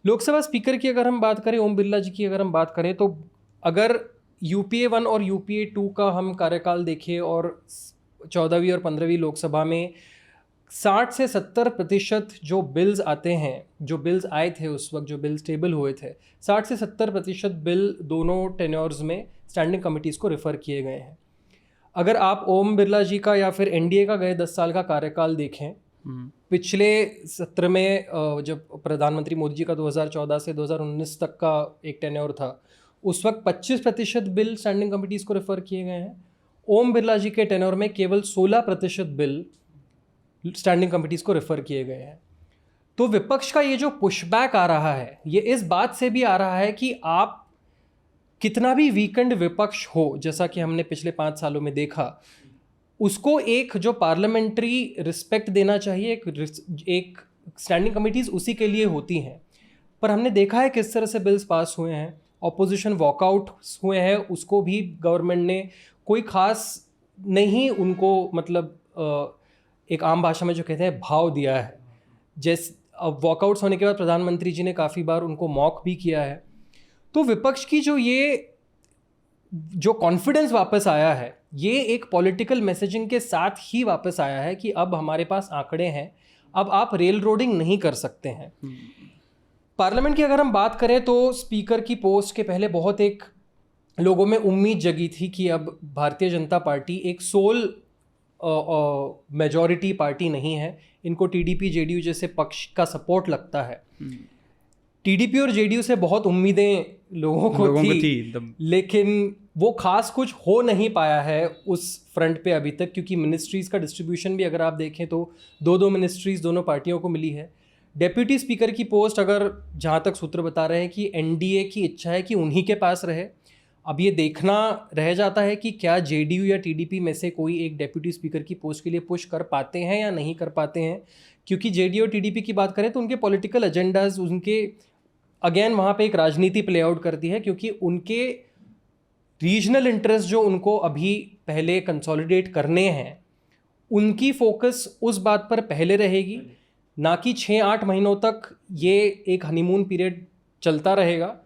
लोकसभा स्पीकर की अगर हम बात करें, ओम बिरला जी की अगर हम बात करें, तो अगर UPA 1 और UPA 2 का हम कार्यकाल देखें और 14वीं और 15वीं लोकसभा में 60 से 70% जो बिल्स आते हैं, जो बिल्स आए थे उस वक्त, जो बिल्स टेबल हुए थे, 60 से 70% बिल दोनों टेन्योर्स में स्टैंडिंग कमिटीज़ को रेफ़र किए गए हैं। अगर आप ओम बिरला जी का या फिर एनडीए का गए 10 साल का कार्यकाल देखें, पिछले सत्र में जब प्रधानमंत्री मोदी जी का 2014 से 2019 तक का एक टेन्योर था, उस वक्त 25% बिल स्टैंडिंग कमिटीज़ को रेफ़र किए गए हैं। ओम बिरला जी के टेन्योर में केवल 16% बिल स्टैंडिंग कमिटीज़ को रेफ़र किए गए हैं। तो विपक्ष का ये जो पुशबैक आ रहा है, ये इस बात से भी आ रहा है कि आप कितना भी वीकेंड विपक्ष हो, जैसा कि हमने पिछले 5 सालों में देखा, उसको एक जो पार्लियामेंट्री रिस्पेक्ट देना चाहिए। एक स्टैंडिंग कमिटीज़ उसी के लिए होती हैं। पर हमने देखा है किस तरह से बिल्स पास हुए हैं, ऑपोजिशन वॉकआउट हुए हैं, उसको भी गवर्नमेंट ने कोई ख़ास नहीं उनको मतलब एक आम भाषा में जो कहते हैं भाव दिया है। जैसे अब वॉकआउट्स होने के बाद प्रधानमंत्री जी ने काफ़ी बार उनको मॉक भी किया है। तो विपक्ष की जो कॉन्फिडेंस वापस आया है, ये एक पॉलिटिकल मैसेजिंग के साथ ही वापस आया है कि अब हमारे पास आंकड़े हैं, अब आप रेल रोडिंग नहीं कर सकते हैं। पार्लियामेंट की अगर हम बात करें तो स्पीकर की पोस्ट के पहले बहुत एक लोगों में उम्मीद जगी थी कि अब भारतीय जनता पार्टी एक सोल मेजॉरिटी पार्टी नहीं है, इनको टीडीपी जेडीयू जैसे पक्ष का सपोर्ट लगता है। टीडीपी और जेडीयू से बहुत उम्मीदें लोगों को थी, लेकिन वो खास कुछ हो नहीं पाया है उस फ्रंट पे अभी तक, क्योंकि मिनिस्ट्रीज़ का डिस्ट्रीब्यूशन भी अगर आप देखें तो 2-2 मिनिस्ट्रीज़ दोनों पार्टियों को मिली है। डेप्यूटी स्पीकर की पोस्ट अगर जहाँ तक सूत्र बता रहे हैं कि एनडीए की इच्छा है कि उन्हीं के पास रहे। अब ये देखना रह जाता है कि क्या जेडीयू या टीडीपी में से कोई एक डेप्यूटी स्पीकर की पोस्ट के लिए पुश कर पाते हैं या नहीं कर पाते हैं, क्योंकि जेडीयू और टीडीपी की बात करें तो उनके पॉलिटिकल एजेंडाज, उनके अगेन वहाँ पे एक राजनीति प्ले आउट करती है, क्योंकि उनके रीजनल इंटरेस्ट जो उनको अभी पहले कंसोलिडेट करने हैं, उनकी फोकस उस बात पर पहले रहेगी, ना कि 6-8 महीनों तक ये एक हनीमून पीरियड चलता रहेगा।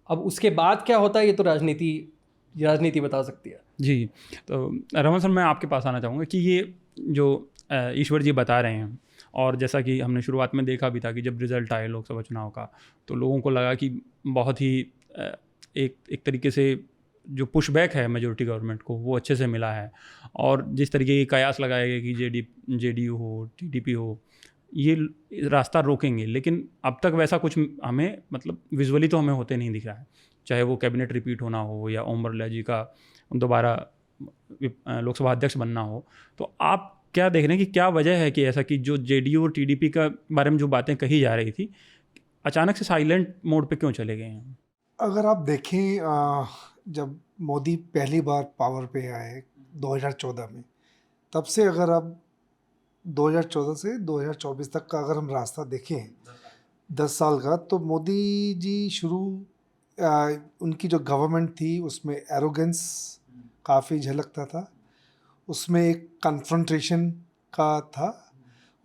अब उसके बाद क्या होता है ये तो राजनीति बता सकती है। जी, तो रमन सर, मैं आपके पास आना चाहूँगा कि ये जो ईश्वर जी बता रहे हैं, और जैसा कि हमने शुरुआत में देखा भी था कि जब रिज़ल्ट आए लोकसभा चुनाव का, तो लोगों को लगा कि बहुत ही एक तरीके से जो पुशबैक है मेजॉरिटी गवर्नमेंट को, वो अच्छे से मिला है। और जिस तरीके के कयास लगाए गए कि जेडीयू हो, टीडीपी हो, ये रास्ता रोकेंगे, लेकिन अब तक वैसा कुछ हमें मतलब विजुअली तो हमें होते नहीं दिख रहा है। चाहे वो कैबिनेट रिपीट होना हो या ओम बिरला जी का दोबारा लोकसभा अध्यक्ष बनना हो, तो आप क्या देख रहे हैं कि क्या वजह है कि ऐसा कि जो जेडीयू और टीडीपी का बारे में जो बातें कही जा रही थी, अचानक से साइलेंट मोड पे क्यों चले गए हैं? अगर आप देखें, जब मोदी पहली बार पावर पे आए 2014 में, तब से अगर आप 2014 से 2024 तक का अगर हम रास्ता देखें 10 साल का, तो मोदी जी उनकी जो गवर्नमेंट थी उसमें एरोगेंस काफ़ी झलकता था, उसमें एक कन्फ्रंटेशन का था,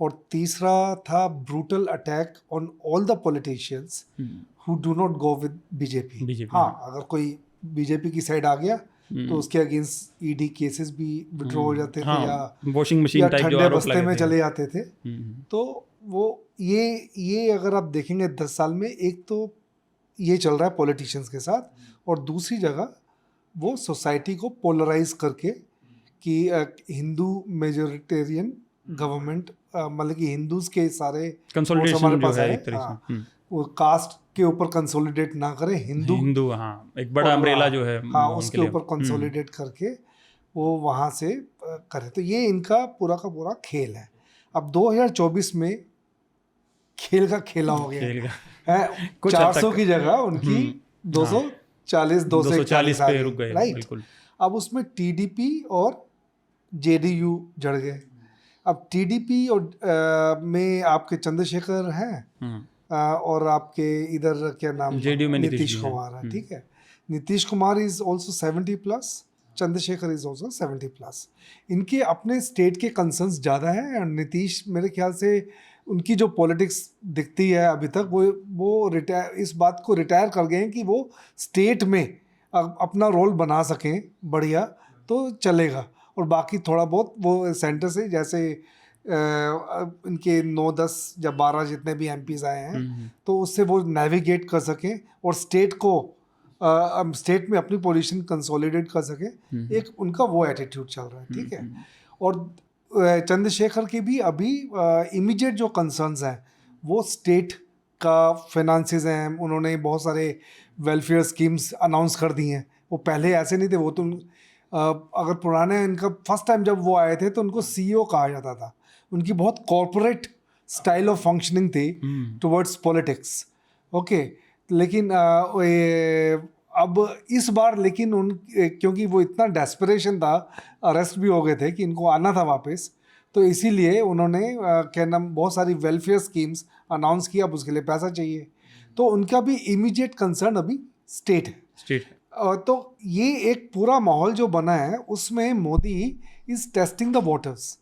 और तीसरा था brutal attack on all the politicians who do not go with BJP. हाँ, अगर कोई बीजेपी की साइड आ गया तो उसके अगेंस्ट ईडी केसेस भी विड्रॉ हो जाते थे, या वॉशिंग मशीन टाइप जो ठंडे आरोप बस्ते लगे में थे। चले जाते थे। तो वो ये अगर आप देखेंगे 10 साल में, एक तो ये चल रहा है पॉलिटिशियंस के साथ, और दूसरी जगह वो सोसाइटी को पोलराइज करके कि हिंदू मेजोरिटेरियन गवर्नमेंट, मतलब कि हिंदूज के सारे कंसोलिडेशन हमारे जो पास है आए, एक तरह से। वो कास्ट के ऊपर कंसोलिडेट ना करें, हिंदू हाँ, एक बड़ा अम्ब्रेला जो है, हाँ, उसके ऊपर कंसोलिडेट करके वो वहाँ से करे। तो ये इनका पूरा का पूरा खेल है। अब 2024 में खेल का खेला हो गया है। कुछ 400 की जगह उनकी 240 पे रुक गए, राइट। बिल्कुल। अब उसमें टीडीपी और जेडीयू जड़ गए। अब टीडीपी और में आपके चंद्रशेखर हैं, और आपके इधर क्या नाम, जेडीयू में नीतीश कुमार है, ठीक है। Nitish Kumar is also 70+, Chandrashekhar is also 70+। इनके अपने स्टेट के कंसर्न्स ज़्यादा हैं, और नीतीश मेरे ख्याल से उनकी जो पॉलिटिक्स दिखती है अभी तक, वो रिटायर, इस बात को रिटायर कर गए हैं कि वो स्टेट में अपना रोल बना सकें बढ़िया तो चलेगा, और बाकी थोड़ा बहुत वो सेंटर से, जैसे इनके 9-10 या 12 जितने भी एमपीज आए हैं, तो उससे वो नेविगेट कर सकें और स्टेट को स्टेट में अपनी पोजीशन कंसोलिडेट कर सके, एक उनका वो एटीट्यूड चल रहा है, ठीक है। और चंद्रशेखर के भी अभी इमीडिएट जो कंसर्न्स हैं वो स्टेट का फाइनेंसेस हैं, उन्होंने बहुत सारे वेलफेयर स्कीम्स अनाउंस कर दी हैं, वो पहले ऐसे नहीं थे। वो तो अगर पुराने इनका फर्स्ट टाइम जब वो आए थे तो उनको सीईओ कहा जाता था, उनकी बहुत कॉरपोरेट स्टाइल ऑफ फंक्शनिंग थी टुवर्ड्स पॉलिटिक्स, ओके। लेकिन अब इस बार लेकिन क्योंकि वो इतना डेस्परेशन था, अरेस्ट भी हो गए थे कि इनको आना था वापस, तो इसीलिए उन्होंने क्या नाम बहुत सारी वेलफेयर स्कीम्स अनाउंस किया, अब उसके लिए पैसा चाहिए। तो उनका भी इमीडिएट कंसर्न अभी स्टेट है। तो ये एक पूरा माहौल जो बना है उसमें Modi is testing the waters,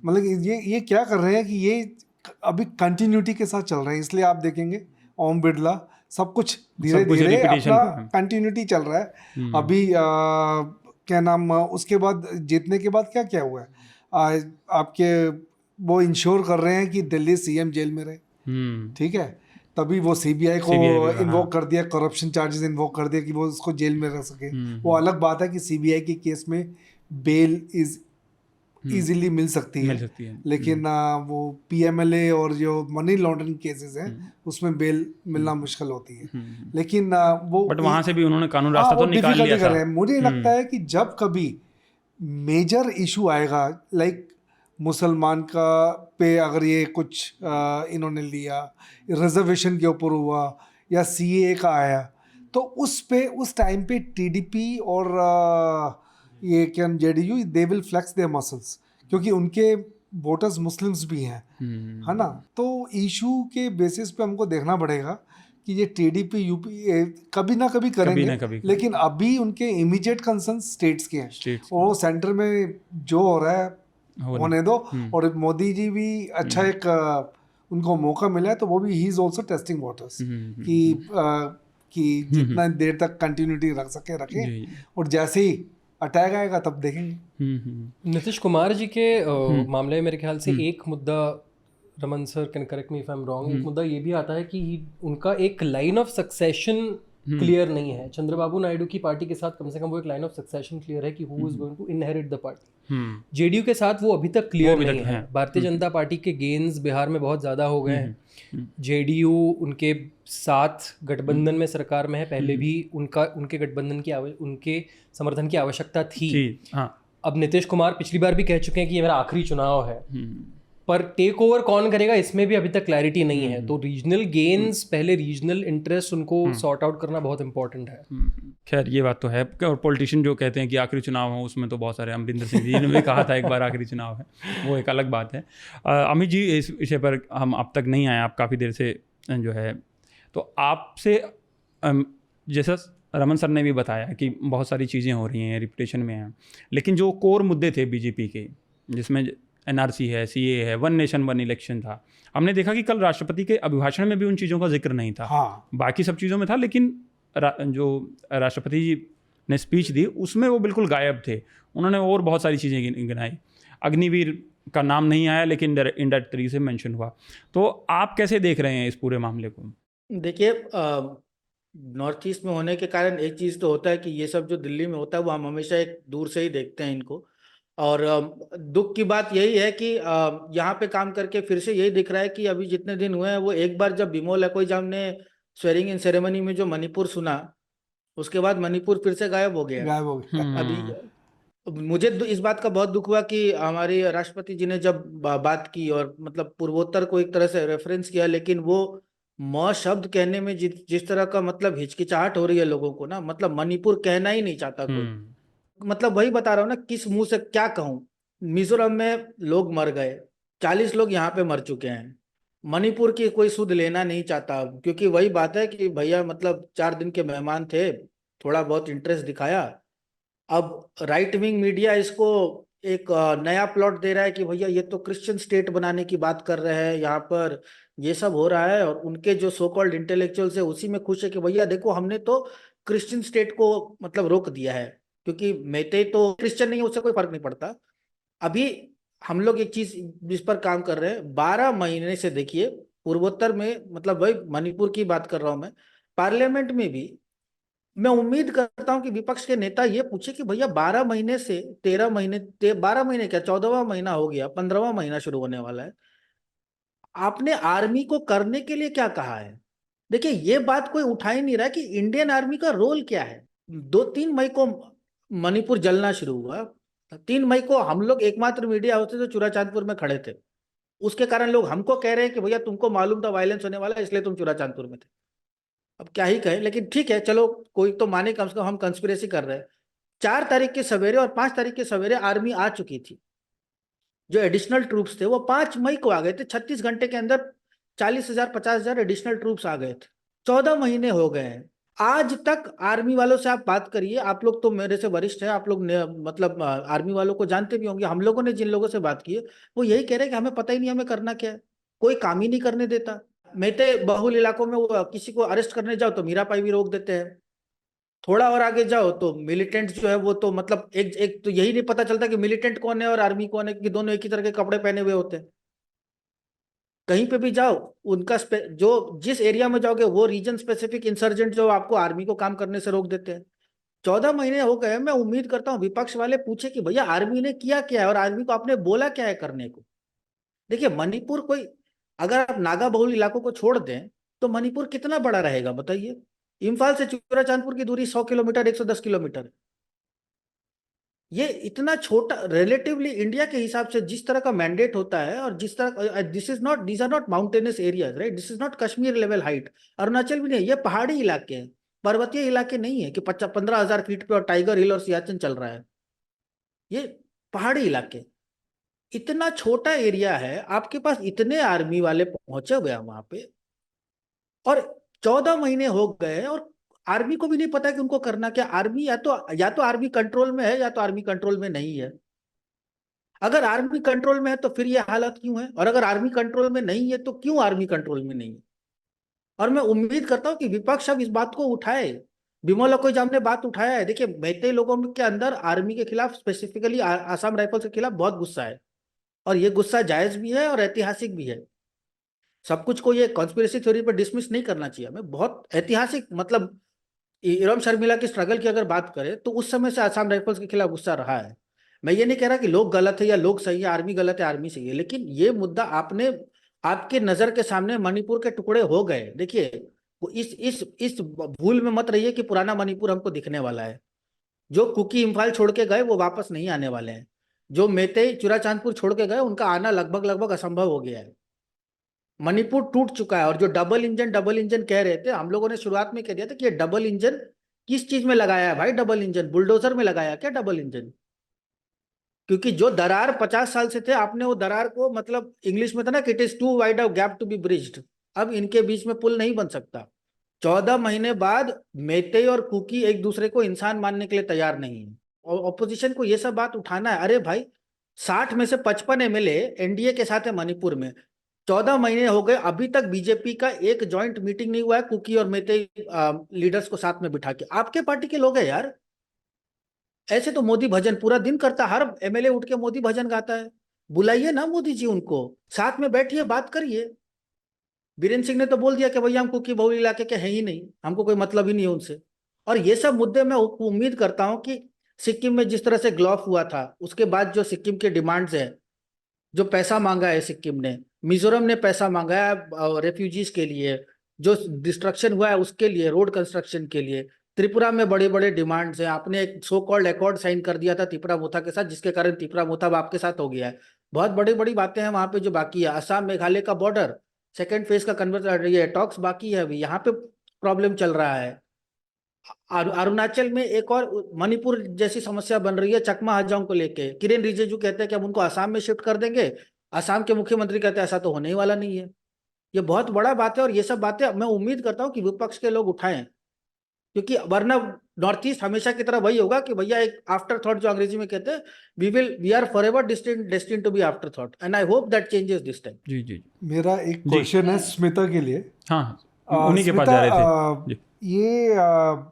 मतलब ये क्या कर रहे हैं कि ये अभी कंटिन्यूटी के साथ चल रहे हैं। इसलिए आप देखेंगे ओम बिरला सब कुछ धीरे धीरे अपना कंटिन्यूटी चल रहा है। अभी क्या नाम उसके बाद जीतने के बाद क्या क्या हुआ है, आपके वो इंश्योर कर रहे हैं कि दिल्ली सीएम जेल में रहे, ठीक है। तभी वो सीबीआई को इन्वोक कर दिया, करप्शन चार्जेस इन्वोक कर दिया कि वो उसको जेल में रह सके। वो अलग बात है कि सीबीआई के केस में बेल इज इजीली मिल सकती है, लेकिन वो पीएमएलए और जो मनी लॉन्ड्रिंग केसेस हैं उसमें बेल मिलना मुश्किल होती है। लेकिन वो बट वहां से भी उन्होंने कानून रास्ता तो निकाल लिया था। मुझे लगता है कि जब कभी मेजर इशू आएगा, लाइक मुसलमान का पे अगर ये कुछ इन्होंने लिया, रिजर्वेशन के ऊपर हुआ या सीएए का आया, तो उस टाइम पे टीडीपी और ये क्या JDU they will flex their muscles, क्योंकि उनके वोटर्स मुस्लिम्स भी हैं, है ना। तो इशू के बेसिस पे हमको देखना पड़ेगा कि ये टीडीपी यूपी कभी ना कभी करेंगे, लेकिन अभी उनके इमीडिएट कंसर्न स्टेट्स के हैं, और सेंटर में जो हो रहा है होने दो। और मोदी जी भी अच्छा एक उनको मौका मिला है, तो वो भी he is also testing waters कि जितना देर तक कंटिन्यूटी रख सके रखें, और जैसे ही अटैक आएगा तब देखेंगे। नीतीश कुमार जी के मामले में मेरे ख्याल से एक मुद्दा, Raman sir can correct me if I am wrong, एक मुद्दा ये भी आता है कि उनका एक लाइन ऑफ सक्सेशन क्लियर नहीं है। चंद्रबाबू नायडू की पार्टी के साथ कम से कम वो एक लाइन ऑफ सक्सेशन क्लियर है कि who is going to inherit the party. JDU के साथ वो अभी तक क्लियर नहीं है। भारतीय जनता पार्टी के गेन्स बिहार में बहुत ज़्यादा हो गए हैं। जेडीयू उनके साथ गठबंधन में सरकार में है, पहले भी उनके गठबंधन की उनके समर्थन की आवश्यकता थी। अब नीतीश कुमार पिछली बार भी कह चुके हैं कि ये मेरा आखिरी चुनाव है, पर टेक ओवर कौन करेगा इसमें भी अभी तक क्लैरिटी नहीं है। तो रीजनल गेन्स, पहले रीजनल इंटरेस्ट उनको सॉर्ट आउट करना बहुत इंपॉर्टेंट है। खैर ये बात तो है, और पॉलिटिशियन जो कहते हैं कि आखिरी चुनाव हो, उसमें तो बहुत सारे, अमरिंदर सिंह जी ने भी कहा था एक बार आखिरी चुनाव है, वो एक अलग बात है। अमित जी, इस विषय पर हम अब तक नहीं आए, आप काफ़ी देर से जो है, तो आपसे जैसा रमन सर ने भी बताया कि बहुत सारी चीज़ें हो रही हैं, रिपुटेशन में हैं, लेकिन जो कोर मुद्दे थे बीजेपी के, जिसमें एनआरसी है, सीए है, वन नेशन वन इलेक्शन था, हमने देखा कि कल राष्ट्रपति के अभिभाषण में भी उन चीज़ों का जिक्र नहीं था। बाकी सब चीज़ों में था, लेकिन जो राष्ट्रपति जी ने स्पीच दी उसमें वो बिल्कुल गायब थे। उन्होंने और बहुत सारी चीज़ें गिनाई, अग्निवीर का नाम नहीं आया, लेकिन इनडायरेक्ट तरीके से मेंशन हुआ। तो आप कैसे देख रहे हैं इस पूरे मामले को? देखिए, नॉर्थ ईस्ट में होने के कारण एक चीज़ तो होता है कि ये सब जो दिल्ली में होता है वो हम हमेशा एक दूर से ही देखते हैं इनको, और दुख की बात यही है कि यहाँ पे काम करके फिर से यही दिख रहा है कि अभी जितने दिन हुए हैं, वो एक बार जब बिमोल एकोइजाम ने स्वेरिंग इन सेरेमनी में जो मणिपुर सुना, उसके बाद मणिपुर फिर से गायब हो गया। अभी मुझे इस बात का बहुत दुख हुआ कि हमारे राष्ट्रपति जी ने जब बात की और मतलब पूर्वोत्तर को एक तरह से रेफरेंस किया, लेकिन वो म शब्द कहने में जिस तरह का मतलब हिचकिचाहट हो रही है लोगों को ना, मतलब मणिपुर कहना ही नहीं चाहता कोई। मतलब वही बता रहा हूँ ना, किस मुंह से क्या कहूँ। मिजोरम में लोग मर गए, 40 लोग यहाँ पे मर चुके हैं, मणिपुर की कोई सुध लेना नहीं चाहता, क्योंकि वही बात है कि भैया मतलब 4 दिन के मेहमान थे, थोड़ा बहुत इंटरेस्ट दिखाया। अब राइट विंग मीडिया इसको एक नया प्लॉट दे रहा है कि भैया ये तो क्रिश्चियन स्टेट बनाने की बात कर रहे हैं, यहाँ पर ये सब हो रहा है, और उनके जो सो कॉल्ड इंटेलेक्चुअल्स है उसी में खुश है कि भैया देखो हमने तो क्रिश्चियन स्टेट को मतलब रोक दिया है, क्योंकि मेते तो क्रिश्चियन नहीं है, उससे कोई फर्क नहीं पड़ता। अभी हम लोग एक चीज जिस पर काम कर रहे हैं, 12 महीने से देखिए पूर्वोत्तर में, मतलब वही मणिपुर की बात कर रहा हूं मैं, पार्लियामेंट में भी मैं उम्मीद करता हूं कि विपक्ष के नेता ये पूछे कि भैया 12 महीने से 13 महीने 12 महीने क्या 14वां महीना हो गया, 15वां महीना शुरू होने वाला है, आपने आर्मी को करने के लिए क्या कहा है? देखिए ये बात कोई उठा ही नहीं रहा कि इंडियन आर्मी का रोल क्या है। 2-3 मई को मणिपुर जलना शुरू हुआ, 3 मई को हम लोग एकमात्र मीडिया होते जो चूड़ाचांदपुर में खड़े थे, उसके कारण लोग हमको कह रहे हैं कि भैया तुमको मालूम था वायलेंस होने वाला है इसलिए तुम चूड़ाचांदपुर में थे। अब क्या ही कहें, लेकिन ठीक है चलो, कोई तो माने कम से कम हम कंस्पिरेसी कर रहे हैं। 4 तारीख के सवेरे और 5 तारीख के सवेरे आर्मी आ चुकी थी, जो एडिशनल ट्रूप्स थे वो 5 मई को आ गए थे। 36 घंटे के अंदर 40,000 50,000 एडिशनल ट्रूप्स आ गए थे। 14 महीने हो गए हैं, आज तक आर्मी वालों से आप बात करिए, आप लोग तो मेरे से वरिष्ठ हैं, आप लोग मतलब आर्मी वालों को जानते भी होंगे। हम लोगों ने जिन लोगों से बात की है वो यही कह रहे हैं कि हमें पता ही नहीं हमें करना क्या है, कोई काम ही नहीं करने देता। मेते बहुल इलाकों में वो किसी को अरेस्ट करने जाओ तो मीरापाई भी रोक देते हैं, थोड़ा और आगे जाओ तो मिलिटेंट जो है वो तो मतलब एक एक तो यही नहीं पता चलता कि मिलिटेंट कौन है और आर्मी कौन है, कि दोनों एक ही तरह के कपड़े पहने हुए होते हैं। कहीं पे भी जाओ उनका जो जिस एरिया में जाओगे वो रीजन स्पेसिफिक इंसर्जेंट जो आपको आर्मी को काम करने से रोक देते हैं। 14 महीने हो गए, मैं उम्मीद करता हूँ विपक्ष वाले पूछे कि भैया आर्मी ने किया क्या है और आर्मी को आपने बोला क्या है करने को। देखिए मणिपुर कोई, अगर आप नागा बहुल इलाकों को छोड़ दें तो मणिपुर कितना बड़ा रहेगा बताइए। इम्फाल से चूड़ाचांदपुर की दूरी 100 किलोमीटर 110 किलोमीटर है। ये इतना छोटा रिलेटिवली इंडिया के हिसाब से जिस तरह का मैंडेट होता है और जिस तरह, these are not mountainous areas right, this is not Kashmir level height, Arunachal भी नहीं, ये पहाड़ी इलाके हैं, पर्वतीय इलाके नहीं है कि 15,000 फीट पे और टाइगर हिल और सियाचिन चल रहा है। ये पहाड़ी इलाके, इतना छोटा एरिया है, आपके पास इतने आर्मी वाले पहुंचे हुए हैं वहां पे, और 14 महीने हो गए और आर्मी को भी नहीं पता कि उनको करना क्या। आर्मी या तो आर्मी कंट्रोल में है या तो आर्मी कंट्रोल में नहीं है। अगर आर्मी कंट्रोल में है तो फिर ये हालत क्यों है, और अगर आर्मी कंट्रोल में नहीं है तो क्यों आर्मी कंट्रोल में नहीं है। और मैं उम्मीद करता हूं कि विपक्ष अब इस बात को उठाए। बिमल कोई ने बात उठाया है, देखिए मैतेई लोगों के अंदर आर्मी के खिलाफ स्पेसिफिकली आसाम राइफल्स के खिलाफ बहुत गुस्सा है, और ये गुस्सा जायज भी है और ऐतिहासिक भी है। सब कुछ को ये कॉन्स्पिरेसी थ्योरी पर डिसमिस नहीं करना चाहिए हमें, बहुत ऐतिहासिक, मतलब इरम शर्मिला की स्ट्रगल की अगर बात करें तो उस समय से आसाम राइफल्स के खिलाफ गुस्सा रहा है। मैं ये नहीं कह रहा कि लोग गलत है या लोग सही है, आर्मी गलत है आर्मी सही है, लेकिन ये मुद्दा आपके नजर के सामने मणिपुर के टुकड़े हो गए। देखिए वो इस भूल में मत रहिए कि पुराना मणिपुर हमको दिखने वाला है। जो कुकी इम्फाल छोड़ के गए वो वापस नहीं आने वाले हैं, जो मेतेई चूड़ाचांदपुर छोड़ के गए उनका आना लगभग लगभग असंभव हो गया है। मणिपुर टूट चुका है। और जो डबल इंजन कह रहे थे, हम लोगों ने शुरुआत में कह दिया था कि ये डबल इंजन किस चीज में लगाया है भाई, डबल इंजन बुलडोजर में लगाया क्या डबल इंजन? क्योंकि जो दरार 50 साल से थे, आपने वो दरार को, मतलब इंग्लिश में था ना कि it is too wide a gap to be bridged, अब इनके बीच में पुल नहीं बन सकता। 14 महीने बाद मेतेई और कुकी एक दूसरे को इंसान मानने के लिए तैयार नहीं है, और ऑपोजिशन को ये सब बात उठाना है। अरे भाई 60 में से 55 एमएलए एनडीए के साथ है मणिपुर में, 14 महीने हो गए अभी तक बीजेपी का एक जॉइंट मीटिंग नहीं हुआ है कुकी और मेतेई लीडर्स को साथ में बिठा के। आपके पार्टी के लोग हैं यार, ऐसे तो मोदी भजन पूरा दिन करता, हर एमएलए उठ के मोदी भजन गाता है। बुलाइए ना मोदी जी उनको, साथ में बैठिए बात करिए। बीरेन्द्र सिंह ने तो बोल दिया कि भैया हम कुकी बहुल इलाके के हैं ही नहीं, हमको कोई मतलब ही नहीं है उनसे। और ये सब मुद्दे मैं उम्मीद करता हूं कि सिक्किम में जिस तरह से ग्लॉफ हुआ था, उसके बाद जो सिक्किम के डिमांड्स है, जो पैसा मांगा है सिक्किम ने, मिजोरम ने पैसा मांगा है रेफ्यूजीज के लिए, जो डिस्ट्रक्शन हुआ है उसके लिए, रोड कंस्ट्रक्शन के लिए, त्रिपुरा में बड़े बड़े डिमांड्स हैं। आपने एक सो कॉल्ड अकॉर्ड साइन कर दिया था त्रिपुरा मोथा के साथ, जिसके कारण त्रिपुरा मोथा अब आपके साथ हो गया है। बहुत बड़ी बड़ी बातें हैं वहां पे जो बाकी है। असम मेघालय का बॉर्डर सेकेंड फेज का कन्वर्ट ये टॉक्स बाकी है, अभी यहाँ पे प्रॉब्लम चल रहा है। अरुणाचल में एक और मणिपुर जैसी समस्या बन रही है चकमा हजाओं को लेके। किरेन रिजिजू कहते हैं कि हम उनको असम में शिफ्ट कर देंगे, असम के मुख्यमंत्री कहते हैं ऐसा तो होने ही वाला नहीं है। ये बहुत बड़ा बात है, और ये सब बातें मैं उम्मीद करता हूँ कि विपक्ष के लोग उठाएं, क्योंकि वरना नॉर्थ ईस्ट हमेशा की तरह वही होगा कि भैया एक आफ्टर थॉट, जो अंग्रेजी में कहते हैं, we are forever destined to be after thought, and I hope that changes this time. जी जी मेरा एक क्वेश्चन है स्मिता के लिए। हाँ हाँ, उन्हीं के पास जा रहे थे जी। ये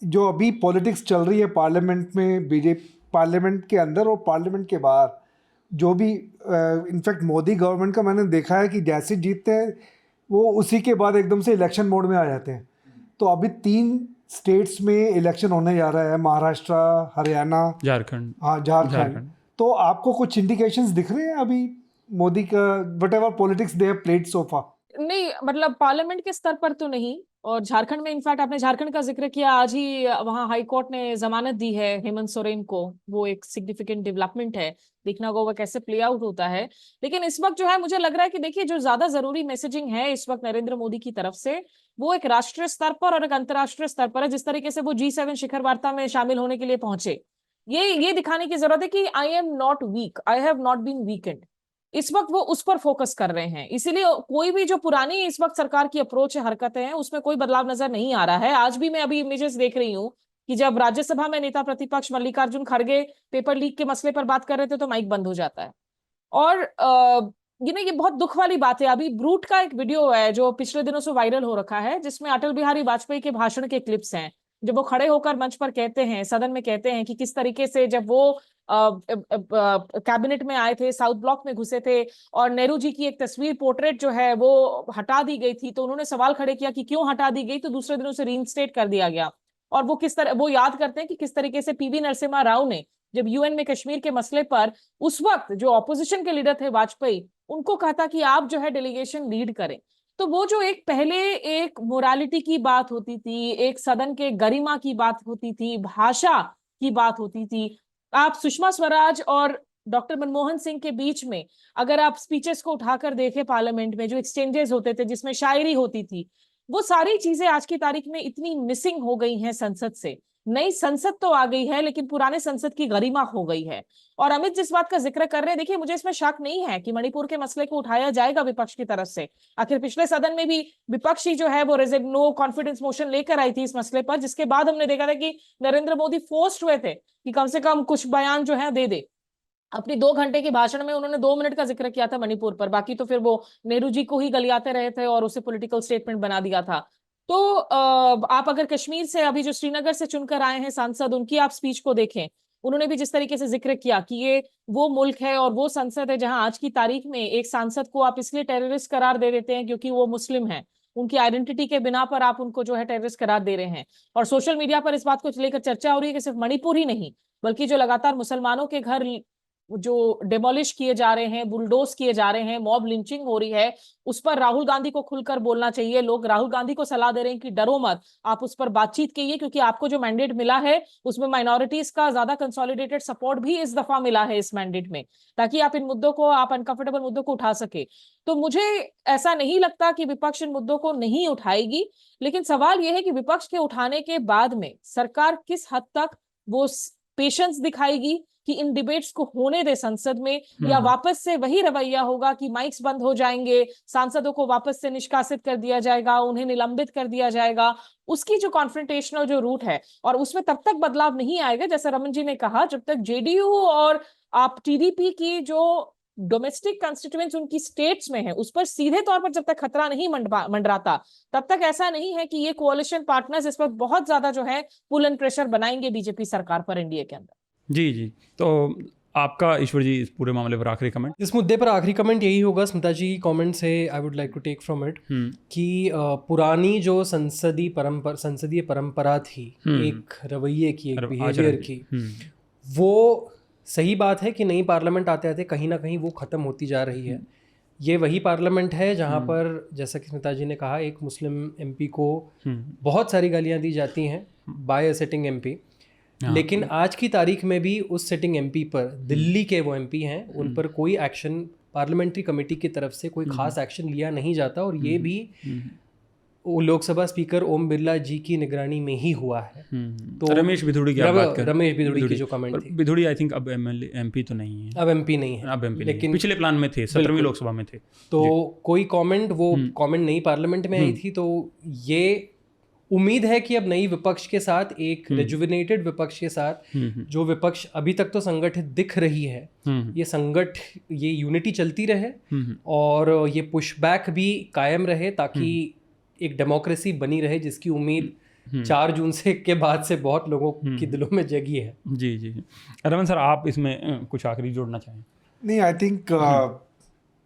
जो अभी पॉलिटिक्स चल रही है पार्लियामेंट में, बीजेपी पार्लियामेंट के अंदर और पार्लियामेंट के बाहर, जो भी इनफैक्ट मोदी गवर्नमेंट का मैंने देखा है कि जैसे जीतते हैं वो उसी के बाद एकदम से इलेक्शन मोड में आ जाते हैं। तो अभी 3 स्टेट्स में इलेक्शन होने जा रहा है, महाराष्ट्र, हरियाणा, झारखंड। हाँ झारखंड, तो आपको कुछ इंडिकेशंस दिख रहे हैं अभी मोदी का, whatever politics they have played so far? नहीं, मतलब पार्लियामेंट के स्तर पर तो नहीं। और झारखंड में इनफैक्ट आपने झारखंड का जिक्र किया, आज ही वहां हाई कोर्ट ने जमानत दी है हेमंत सोरेन को, वो एक सिग्निफिकेंट डेवलपमेंट है, देखना होगा वो कैसे प्ले आउट होता है। लेकिन इस वक्त जो है मुझे लग रहा है कि देखिए जो ज्यादा जरूरी मैसेजिंग है इस वक्त नरेंद्र मोदी की तरफ से, वो एक राष्ट्रीय स्तर पर और एक अंतर्राष्ट्रीय स्तर पर है। जिस तरीके से वो G7 शिखर वार्ता में शामिल होने के लिए पहुंचे, ये दिखाने की जरूरत है कि I am not weak, I have not been weakened. इस वक्त वो उस पर फोकस कर रहे हैं, इसीलिए कोई भी जो पुरानी इस वक्त सरकार की अप्रोच है, हरकतें हैं, उसमें कोई बदलाव नजर नहीं आ रहा है। आज भी मैं अभी इमेजेस देख रही हूँ कि जब राज्यसभा में नेता प्रतिपक्ष मल्लिकार्जुन खड़गे पेपर लीक के मसले पर बात कर रहे थे तो माइक बंद हो जाता है। और ये बहुत दुख वाली बात है। अभी ब्रूट का एक वीडियो है जो पिछले दिनों से वायरल हो रखा है, जिसमें अटल बिहारी वाजपेयी के भाषण के क्लिप्स हैं, जब वो खड़े होकर मंच पर कहते हैं, सदन में कहते हैं कि किस तरीके से जब वो कैबिनेट में आए थे, साउथ ब्लॉक में घुसे थे और नेहरू जी की एक तस्वीर पोर्ट्रेट जो है वो हटा दी गई थी, तो उन्होंने सवाल खड़े किया कि क्यों हटा दी गई, तो दूसरे दिन उसे रीइंस्टेट कर दिया गया। और वो किस तरह, वो याद करते हैं कि किस तरीके से पीवी नरसिम्हा राव ने जब यूएन में कश्मीर के मसले पर उस वक्त जो ऑपोजिशन के लीडर थे वाजपेयी, उनको कहता कि आप जो है डेलीगेशन लीड करें। तो वो जो एक पहले एक मोरालिटी की बात होती थी, एक सदन के गरिमा की बात होती थी, भाषा की बात होती थी, आप सुषमा स्वराज और डॉक्टर मनमोहन सिंह के बीच में अगर आप स्पीचेस को उठाकर देखें, पार्लियामेंट में जो एक्सचेंजेस होते थे जिसमें शायरी होती थी, वो सारी चीजें आज की तारीख में इतनी मिसिंग हो गई हैं संसद से। नई संसद तो आ गई है लेकिन पुराने संसद की गरिमा खो गई है। और अमित जिस बात का जिक्र कर रहे हैं, देखिए मुझे इसमें शक नहीं है कि मणिपुर के मसले को उठाया जाएगा विपक्ष की तरफ से। आखिर पिछले सदन में भी विपक्षी जो है वो नो कॉन्फिडेंस मोशन लेकर आई थी इस मसले पर, जिसके बाद हमने देखा था कि नरेंद्र मोदी फोर्स्ड हुए थे कि कम से कम कुछ बयान जो है दे दे। अपनी 2 घंटे के भाषण में उन्होंने 2 मिनट का जिक्र किया था मणिपुर पर, बाकी तो फिर वो नेहरू जी को ही गलियाते रहे थे और उसे पॉलिटिकल स्टेटमेंट बना दिया था। तो आप अगर कश्मीर से अभी जो श्रीनगर से चुनकर आए हैं सांसद, उनकी आप स्पीच को देखें, उन्होंने भी जिस तरीके से जिक्र किया कि ये वो मुल्क है और वो संसद है जहां आज की तारीख में एक सांसद को आप इसलिए टेररिस्ट करार दे देते हैं क्योंकि वो मुस्लिम है, उनकी आइडेंटिटी के बिना पर आप उनको जो है टेररिस्ट करार दे रहे हैं। और सोशल मीडिया पर इस बात को लेकर चर्चा हो रही है कि सिर्फ मणिपुर ही नहीं बल्कि जो लगातार मुसलमानों के घर जो डेमोलिश किए जा रहे हैं, बुलडोज किए जा रहे हैं, मॉब लिंचिंग हो रही है, उस पर राहुल गांधी को खुलकर बोलना चाहिए। लोग राहुल गांधी को सलाह दे रहे हैं कि डरो मत, आप उस पर बातचीत कीजिए, क्योंकि आपको जो मैंडेट मिला है उसमें माइनॉरिटीज का ज्यादा कंसोलिडेटेड सपोर्ट भी इस दफा मिला है इस मैंडेट में, ताकि आप इन मुद्दों को, आप अनकंफर्टेबल मुद्दों को उठा सके। तो मुझे ऐसा नहीं लगता कि विपक्ष इन मुद्दों को नहीं उठाएगी, लेकिन सवाल यह है कि विपक्ष के उठाने के बाद में सरकार किस हद तक वो पेशेंस दिखाएगी कि इन डिबेट्स को होने दे संसद में, या वापस से वही रवैया होगा कि माइक्स बंद हो जाएंगे, सांसदों को वापस से निष्कासित कर दिया जाएगा, उन्हें निलंबित कर दिया जाएगा। उसकी जो कॉन्फ्रंटेशनल जो रूट है, और उसमें तब तक बदलाव नहीं आएगा, जैसा रमन जी ने कहा, जब तक जेडीयू और आप टीडीपी की जो डोमेस्टिक कंस्टिट्यूएंट्स उनकी स्टेट्स में है उस पर सीधे तौर पर जब तक खतरा नहीं मंडराता, तब तक ऐसा नहीं है कि ये कोalition पार्टनर्स इस पर बहुत ज्यादा जो है पुल एंड प्रेशर बनाएंगे बीजेपी सरकार पर एनडीए के अंदर। जी जी, तो आपका ईश्वर जी इस पूरे मामले पर आखिरी कमेंट? इस मुद्दे पर आखिरी कमेंट यही होगा स्मिता जी कमेंट से, I would like to take from it कि पुरानी जो संसदीय परंपरा थी, एक रवैये की, एक बिहेवियर की, वो सही बात है कि नई पार्लियामेंट आते आते कहीं ना कहीं वो ख़त्म होती जा रही है। ये वही पार्लियामेंट है जहाँ पर, जैसा कि स्मिता जी ने कहा, एक मुस्लिम एमपी को बहुत सारी गालियाँ दी जाती हैं बाय अ सिटिंग एमपी, लेकिन आज की तारीख में भी उस सिटिंग एमपी पर, दिल्ली के वो एमपी हैं, उन पर कोई एक्शन पार्लियामेंट्री कमेटी की तरफ से कोई खास एक्शन लिया नहीं जाता, और ये भी लोकसभा स्पीकर ओम बिरला जी की निगरानी में ही हुआ है। तो रमेश बिधूड़ी की आप बात कर, रमेश बिधूड़ी की जो कमेंट थी, बिधूड़ी आई थिंक अब एमपी तो नहीं है, अब एमपी नहीं है, अब एमपी लेकिन पिछले प्लान में थे, 17वीं लोकसभा में थे। तो कोई कमेंट, वो कमेंट नई पार्लियामेंट में आई थी, तो ये उम्मीद है कि अब नई विपक्ष के साथ, एक रेजुविनेटेड विपक्ष के साथ, जो विपक्ष अभी तक तो संगठित दिख रही है, ये यूनिटी चलती रहे और ये पुशबैक भी कायम रहे, ताकि एक डेमोक्रेसी बनी रहे, जिसकी उम्मीद 4 जून से के बाद से बहुत लोगों की दिलों में जगी है। जी जी, रमन सर आप इसमें कुछ आखिरी जोड़ना चाहें? नहीं, आई थिंक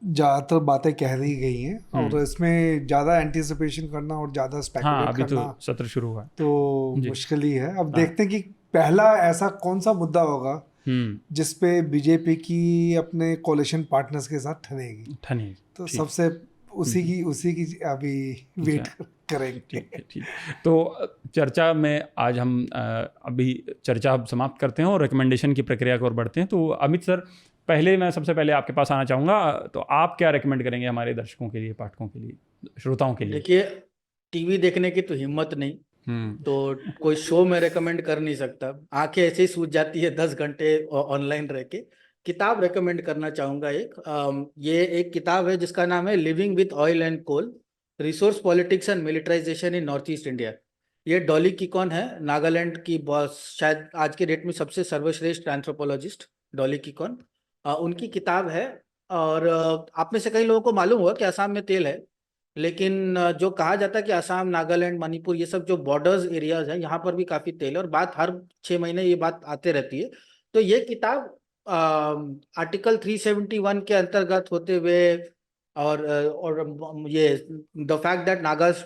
ज़्यादातर बातें कह दी गई हैं और इसमें ज़्यादा एंटिसिपेशन करना और ज़्यादा हाँ, स्पेकुलेट अभी करना तो सत्र शुरू हुआ है। तो जी। मुश्किल ही है। अब देखते हैं कि पहला ऐसा कौन सा मुद्दा होगा जिस पे बीजेपी की अपने कोalition पार्टनर्स के साथ ठनेगी। ठनी। तो ठीक। सबसे उसी की अभी वेट करेंगे। ठीक है, ठीक। तो चर्चा में आज हम अभी चर्चा अब समाप्त करते हैं और रिकमेंडेशन की प्रक्रिया की ओर बढ़ते हैं। तो अमित सर, मैं सबसे पहले आपके पास आना चाहूँगा। तो आप क्या रिकमेंड करेंगे हमारे दर्शकों के लिए, पाठकों के लिए, श्रोताओं के लिए? देखिए, टीवी देखने की तो हिम्मत नहीं, तो कोई शो में रेकमेंड कर नहीं सकता, आंखें ऐसे ही सूज जाती है 10 घंटे ऑनलाइन रह के। किताब रेकमेंड करना चाहूँगा ये एक किताब है जिसका नाम है living with oil and coal, resource politics and militarisation in North East India. ये डॉली किकॉन है, नागालैंड की बॉस, शायद आज के डेट में सबसे सर्वश्रेष्ठ एंथ्रोपोलॉजिस्ट डॉली किकॉन, उनकी किताब है। और आप में से कई लोगों को मालूम होगा कि असम में तेल है, लेकिन जो कहा जाता है कि असम, नागालैंड, मणिपुर, ये सब जो बॉर्डर्स एरियाज हैं, यहाँ पर भी काफ़ी तेल है, और बात हर 6 महीने ये बात आते रहती है। तो ये किताब आर्टिकल 371 के अंतर्गत होते हुए और ये the fact that Nagas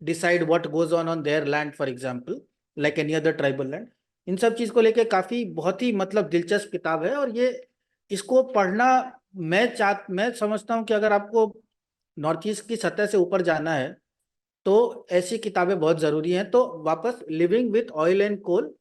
decide what goes on their land, for example, like any other tribal land, इन सब चीज़ को लेके काफ़ी बहुत ही मतलब दिलचस्प किताब है। और ये इसको पढ़ना मैं समझता हूँ कि अगर आपको नॉर्थ ईस्ट की सतह से ऊपर जाना है तो ऐसी किताबें बहुत ज़रूरी हैं। तो वापस living with oil and coal,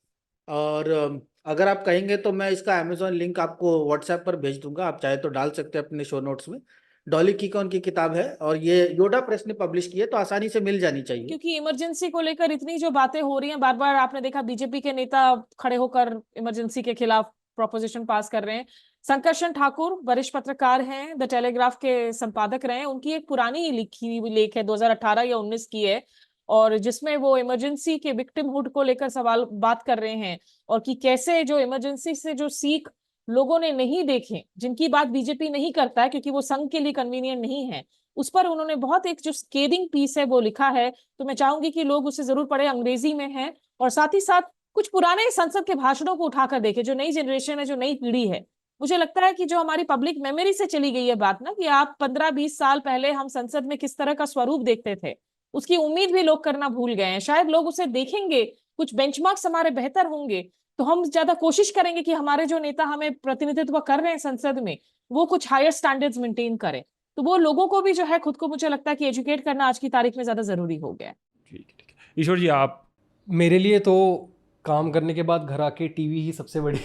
और अगर आप कहेंगे तो मैं इसका अमेजोन लिंक आपको व्हाट्सएप पर भेज दूंगा, आप चाहे तो डाल सकते हैं अपने शो नोट्स में। डॉली किकॉन की किताब है और ये योडा प्रेस ने पब्लिश की है, तो आसानी से मिल जानी चाहिए। क्योंकि इमरजेंसी को लेकर इतनी जो बातें हो रही हैं, बार बार आपने देखा बीजेपी के नेता खड़े होकर इमरजेंसी के खिलाफ प्रोपोजिशन पास कर रहे हैं। संकर्षण ठाकुर वरिष्ठ पत्रकार हैं, द टेलीग्राफ के संपादक रहे हैं। उनकी एक पुरानी लिखी हुई लेख है 2018 या 19 की है, और जिसमें वो इमरजेंसी के विक्टिमहुड को लेकर सवाल बात कर रहे हैं, और कि कैसे जो इमरजेंसी से जो सीख लोगों ने नहीं देखे, जिनकी बात बीजेपी नहीं करता है क्योंकि वो संघ के लिए कन्वीनियंट नहीं है, उस पर उन्होंने बहुत एक जो स्केदिंग पीस है वो लिखा है। तो मैं चाहूंगी कि लोग उसे जरूर पढ़े, अंग्रेजी में है, और साथ ही साथ कुछ पुराने संसद के भाषणों को उठाकर देखे। जो नई जनरेशन है, जो नई पीढ़ी है, मुझे लगता है कि जो हमारी पब्लिक मेमोरी से चली गई है बात ना, कि आप 15-20 साल पहले हम संसद में किस तरह का स्वरूप देखते थे, उसकी उम्मीद भी लोग करना भूल गए हैं। शायद लोग उसे देखेंगे, कुछ बेंचमार्क्स हमारे बेहतर होंगे, तो हम ज्यादा कोशिश करेंगे कि हमारे जो नेता हमें प्रतिनिधित्व कर रहे हैं संसद में, वो कुछ हायर स्टैंडर्ड्स मेंटेन करें। तो वो लोगों को भी जो है खुद को, मुझे लगता है कि एजुकेट करना आज की तारीख में ज्यादा जरूरी हो गया है। ठीक है। ईश्वर जी, आप? मेरे लिए तो काम करने के बाद घर आके टीवी ही सबसे बड़ी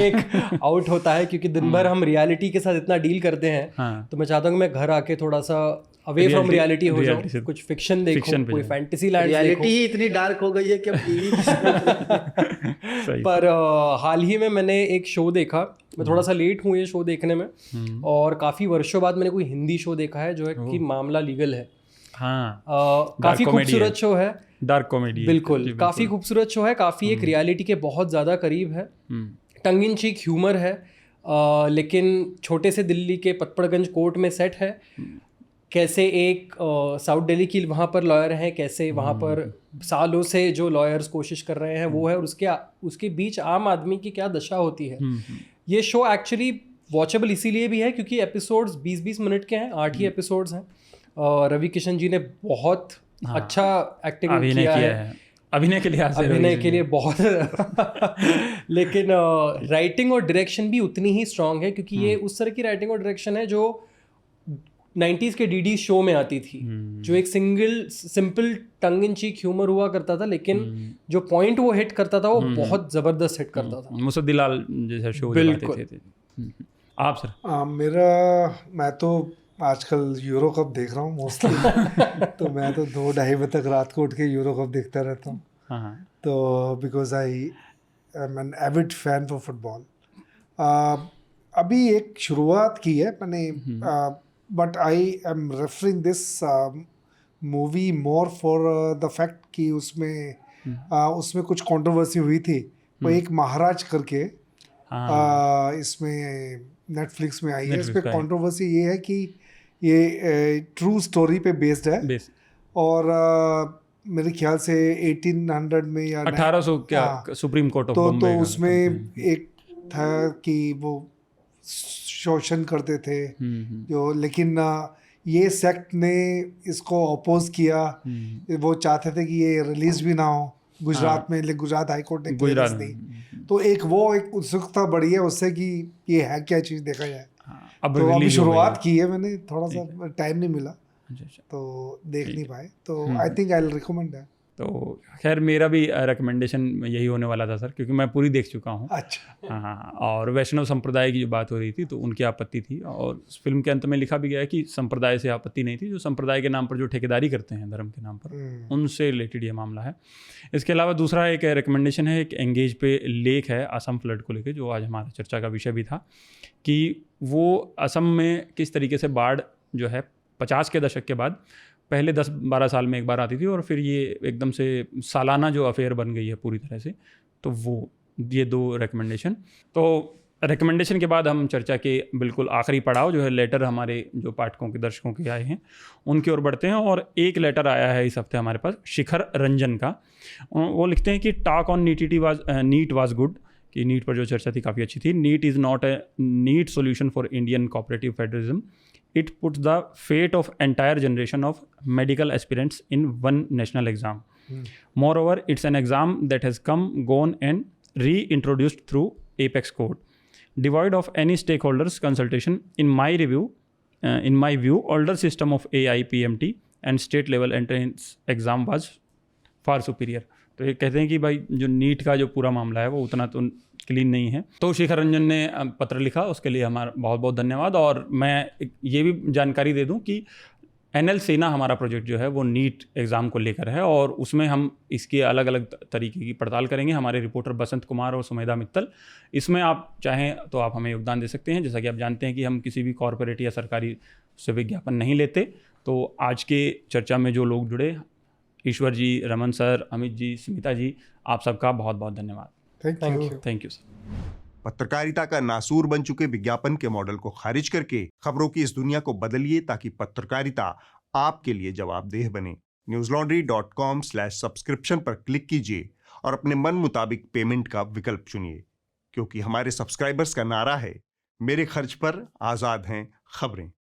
एक आउट होता है, क्योंकि दिन भर हम रियलिटी के साथ इतना डील करते हैं। हाँ। तो मैं चाहता हूँ कि मैं घर आके थोड़ा सा अवे फ्रॉम रियलिटी हो reality से जाऊँ, कुछ फिक्शन देखूं, fiction पे कोई जाऊं। फैंटेसी लैंड रियलिटी ही इतनी डार्क हो गई है कि अब टीवी सही। पर हाल ही में मैंने एक शो देखा। मैं थोड़ा सा लेट हूँ ये शो देखने में, और काफ़ी वर्षों बाद मैंने कोई हिंदी शो देखा है जो है कि मामला लीगल है। हाँ, काफ़ी comedy खूबसूरत है। शो है, डार्क कॉमेडी। बिल्कुल काफ़ी खूबसूरत शो है, काफ़ी एक रियलिटी के बहुत ज़्यादा करीब है, टंग इन चीक ह्यूमर है, लेकिन छोटे से दिल्ली के पतपड़गंज कोर्ट में सेट है। कैसे एक साउथ दिल्ली की वहाँ पर लॉयर हैं, कैसे वहाँ पर सालों से जो लॉयर्स कोशिश कर रहे हैं वो है, और उसके बीच आम आदमी की क्या दशा होती है। ये शो एक्चुअली वॉचेबल इसीलिए भी है क्योंकि एपिसोड्स 20-20 मिनट के हैं, 8 ही एपिसोड्स हैं। रवि किशन जी ने बहुत अच्छा एक्टिंग किया है, अभिनय के लिए बहुत लेकिन राइटिंग और डायरेक्शन भी उतनी ही स्ट्रांग है, क्योंकि ये उस तरह की राइटिंग और डायरेक्शन है जो 90s के डीडी शो में आती थी, जो एक सिंपल टंग इन चीक ह्यूमर हुआ करता था, लेकिन जो पॉइंट वो हिट करता था वो बहुत जबरदस्त हिट करता था। मुसद्दिलाल जैसा शो बिल्कुल। थे। आप सर? मैं तो आजकल यूरो कप देख रहा हूँ मोस्टली। तो मैं तो 2-2:30 बजे तक रात को उठ के यूरो कप देखता रहता हूँ। तो because I am an avid fan for football. अभी एक शुरुआत की है मैंने, but I am referring this movie more for the fact कि उसमें कुछ कंट्रोवर्सी हुई थी। वो एक महाराज करके इसमें नेटफ्लिक्स में आई है। इस पे कंट्रोवर्सी ये है कि ये ट्रू स्टोरी पे बेस्ड है, और मेरे ख्याल से 1800 में या 1800 क्या सुप्रीम कोर्ट ऑफ बॉम्बे तो उसमें एक था कि वो शोषण करते थे जो, लेकिन ये सेक्ट ने इसको अपोज किया। वो चाहते थे कि ये रिलीज भी ना हो गुजरात में, लेकिन गुजरात हाई कोर्ट ने क्लियरेंस दी। तो एक उत्सुकता बढ़ी है उससे कि ये है क्या चीज़, देखा जाए। अब तो अभी release हो गई शुरुआत है। की है मैंने, थोड़ा सा टाइम नहीं मिला अच्छा। तो देख नहीं पाए, तो I think I will recommend that. तो खैर मेरा भी रिकमेंडेशन यही होने वाला था सर, क्योंकि मैं पूरी देख चुका हूँ। अच्छा। हाँ, और वैष्णव संप्रदाय की जो बात हो रही थी तो उनकी आपत्ति थी, और फिल्म के अंत में लिखा भी गया है कि संप्रदाय से आपत्ति नहीं थी, जो संप्रदाय के नाम पर जो ठेकेदारी करते हैं धर्म के नाम पर, उनसे रिलेटेड ये मामला है। इसके अलावा दूसरा एक रिकमेंडेशन है, एक एंगेज पे लेख है असम फ्लड को लेकर, जो आज हमारा चर्चा का विषय भी था, कि वो असम में किस तरीके से बाढ़ जो है 50 के दशक के बाद पहले 10-12 साल में एक बार आती थी, और फिर ये एकदम से सालाना जो अफेयर बन गई है पूरी तरह से। तो वो ये 2 रिकमेंडेशन। तो रिकमेंडेशन के बाद हम चर्चा के बिल्कुल आखिरी पड़ाव जो है, लेटर हमारे जो पाठकों के दर्शकों के आए हैं उनकी ओर बढ़ते हैं। और एक लेटर आया है इस हफ्ते हमारे पास शिखर रंजन का। वो लिखते हैं कि talk on NEET was good, कि नीट पर जो चर्चा थी काफ़ी अच्छी थी। NEET is not a neat solution for Indian cooperative federalism. It puts the fate of entire generation of medical aspirants in one national exam. Moreover, it's an exam that has come, gone, and reintroduced through Apex Code, devoid of any stakeholders consultation. In my view, older system of AIPMT and state level entrance exam was far superior. तो ये कहते हैं कि भाई जो NEET का जो पूरा मामला है वो उतना तो क्लीन नहीं है। तो शिखर रंजन ने पत्र लिखा, उसके लिए हमारा बहुत बहुत धन्यवाद। और मैं ये भी जानकारी दे दूं कि NL सेना हमारा प्रोजेक्ट जो है वो नीट एग्ज़ाम को लेकर है, और उसमें हम इसके अलग अलग तरीके की पड़ताल करेंगे। हमारे रिपोर्टर बसंत कुमार और सुमेधा मित्तल, इसमें आप चाहें तो आप हमें योगदान दे सकते हैं। जैसा कि आप जानते हैं कि हम किसी भी कॉरपोरेट या सरकारी से विज्ञापन नहीं लेते। तो आज के चर्चा में जो लोग जुड़े, ईश्वर जी, रमन सर, अमित जी, स्मिता जी, आप सबका बहुत बहुत धन्यवाद। Thank you sir. पत्रकारिता का नासूर बन चुके विज्ञापन के मॉडल को खारिज करके खबरों की इस दुनिया को बदलिए, ताकि पत्रकारिता आपके लिए जवाबदेह बने। newslaundry.com/subscription पर क्लिक कीजिए और अपने मन मुताबिक पेमेंट का विकल्प चुनिए, क्योंकि हमारे सब्सक्राइबर्स का नारा है, मेरे खर्च पर आजाद हैं खबरें।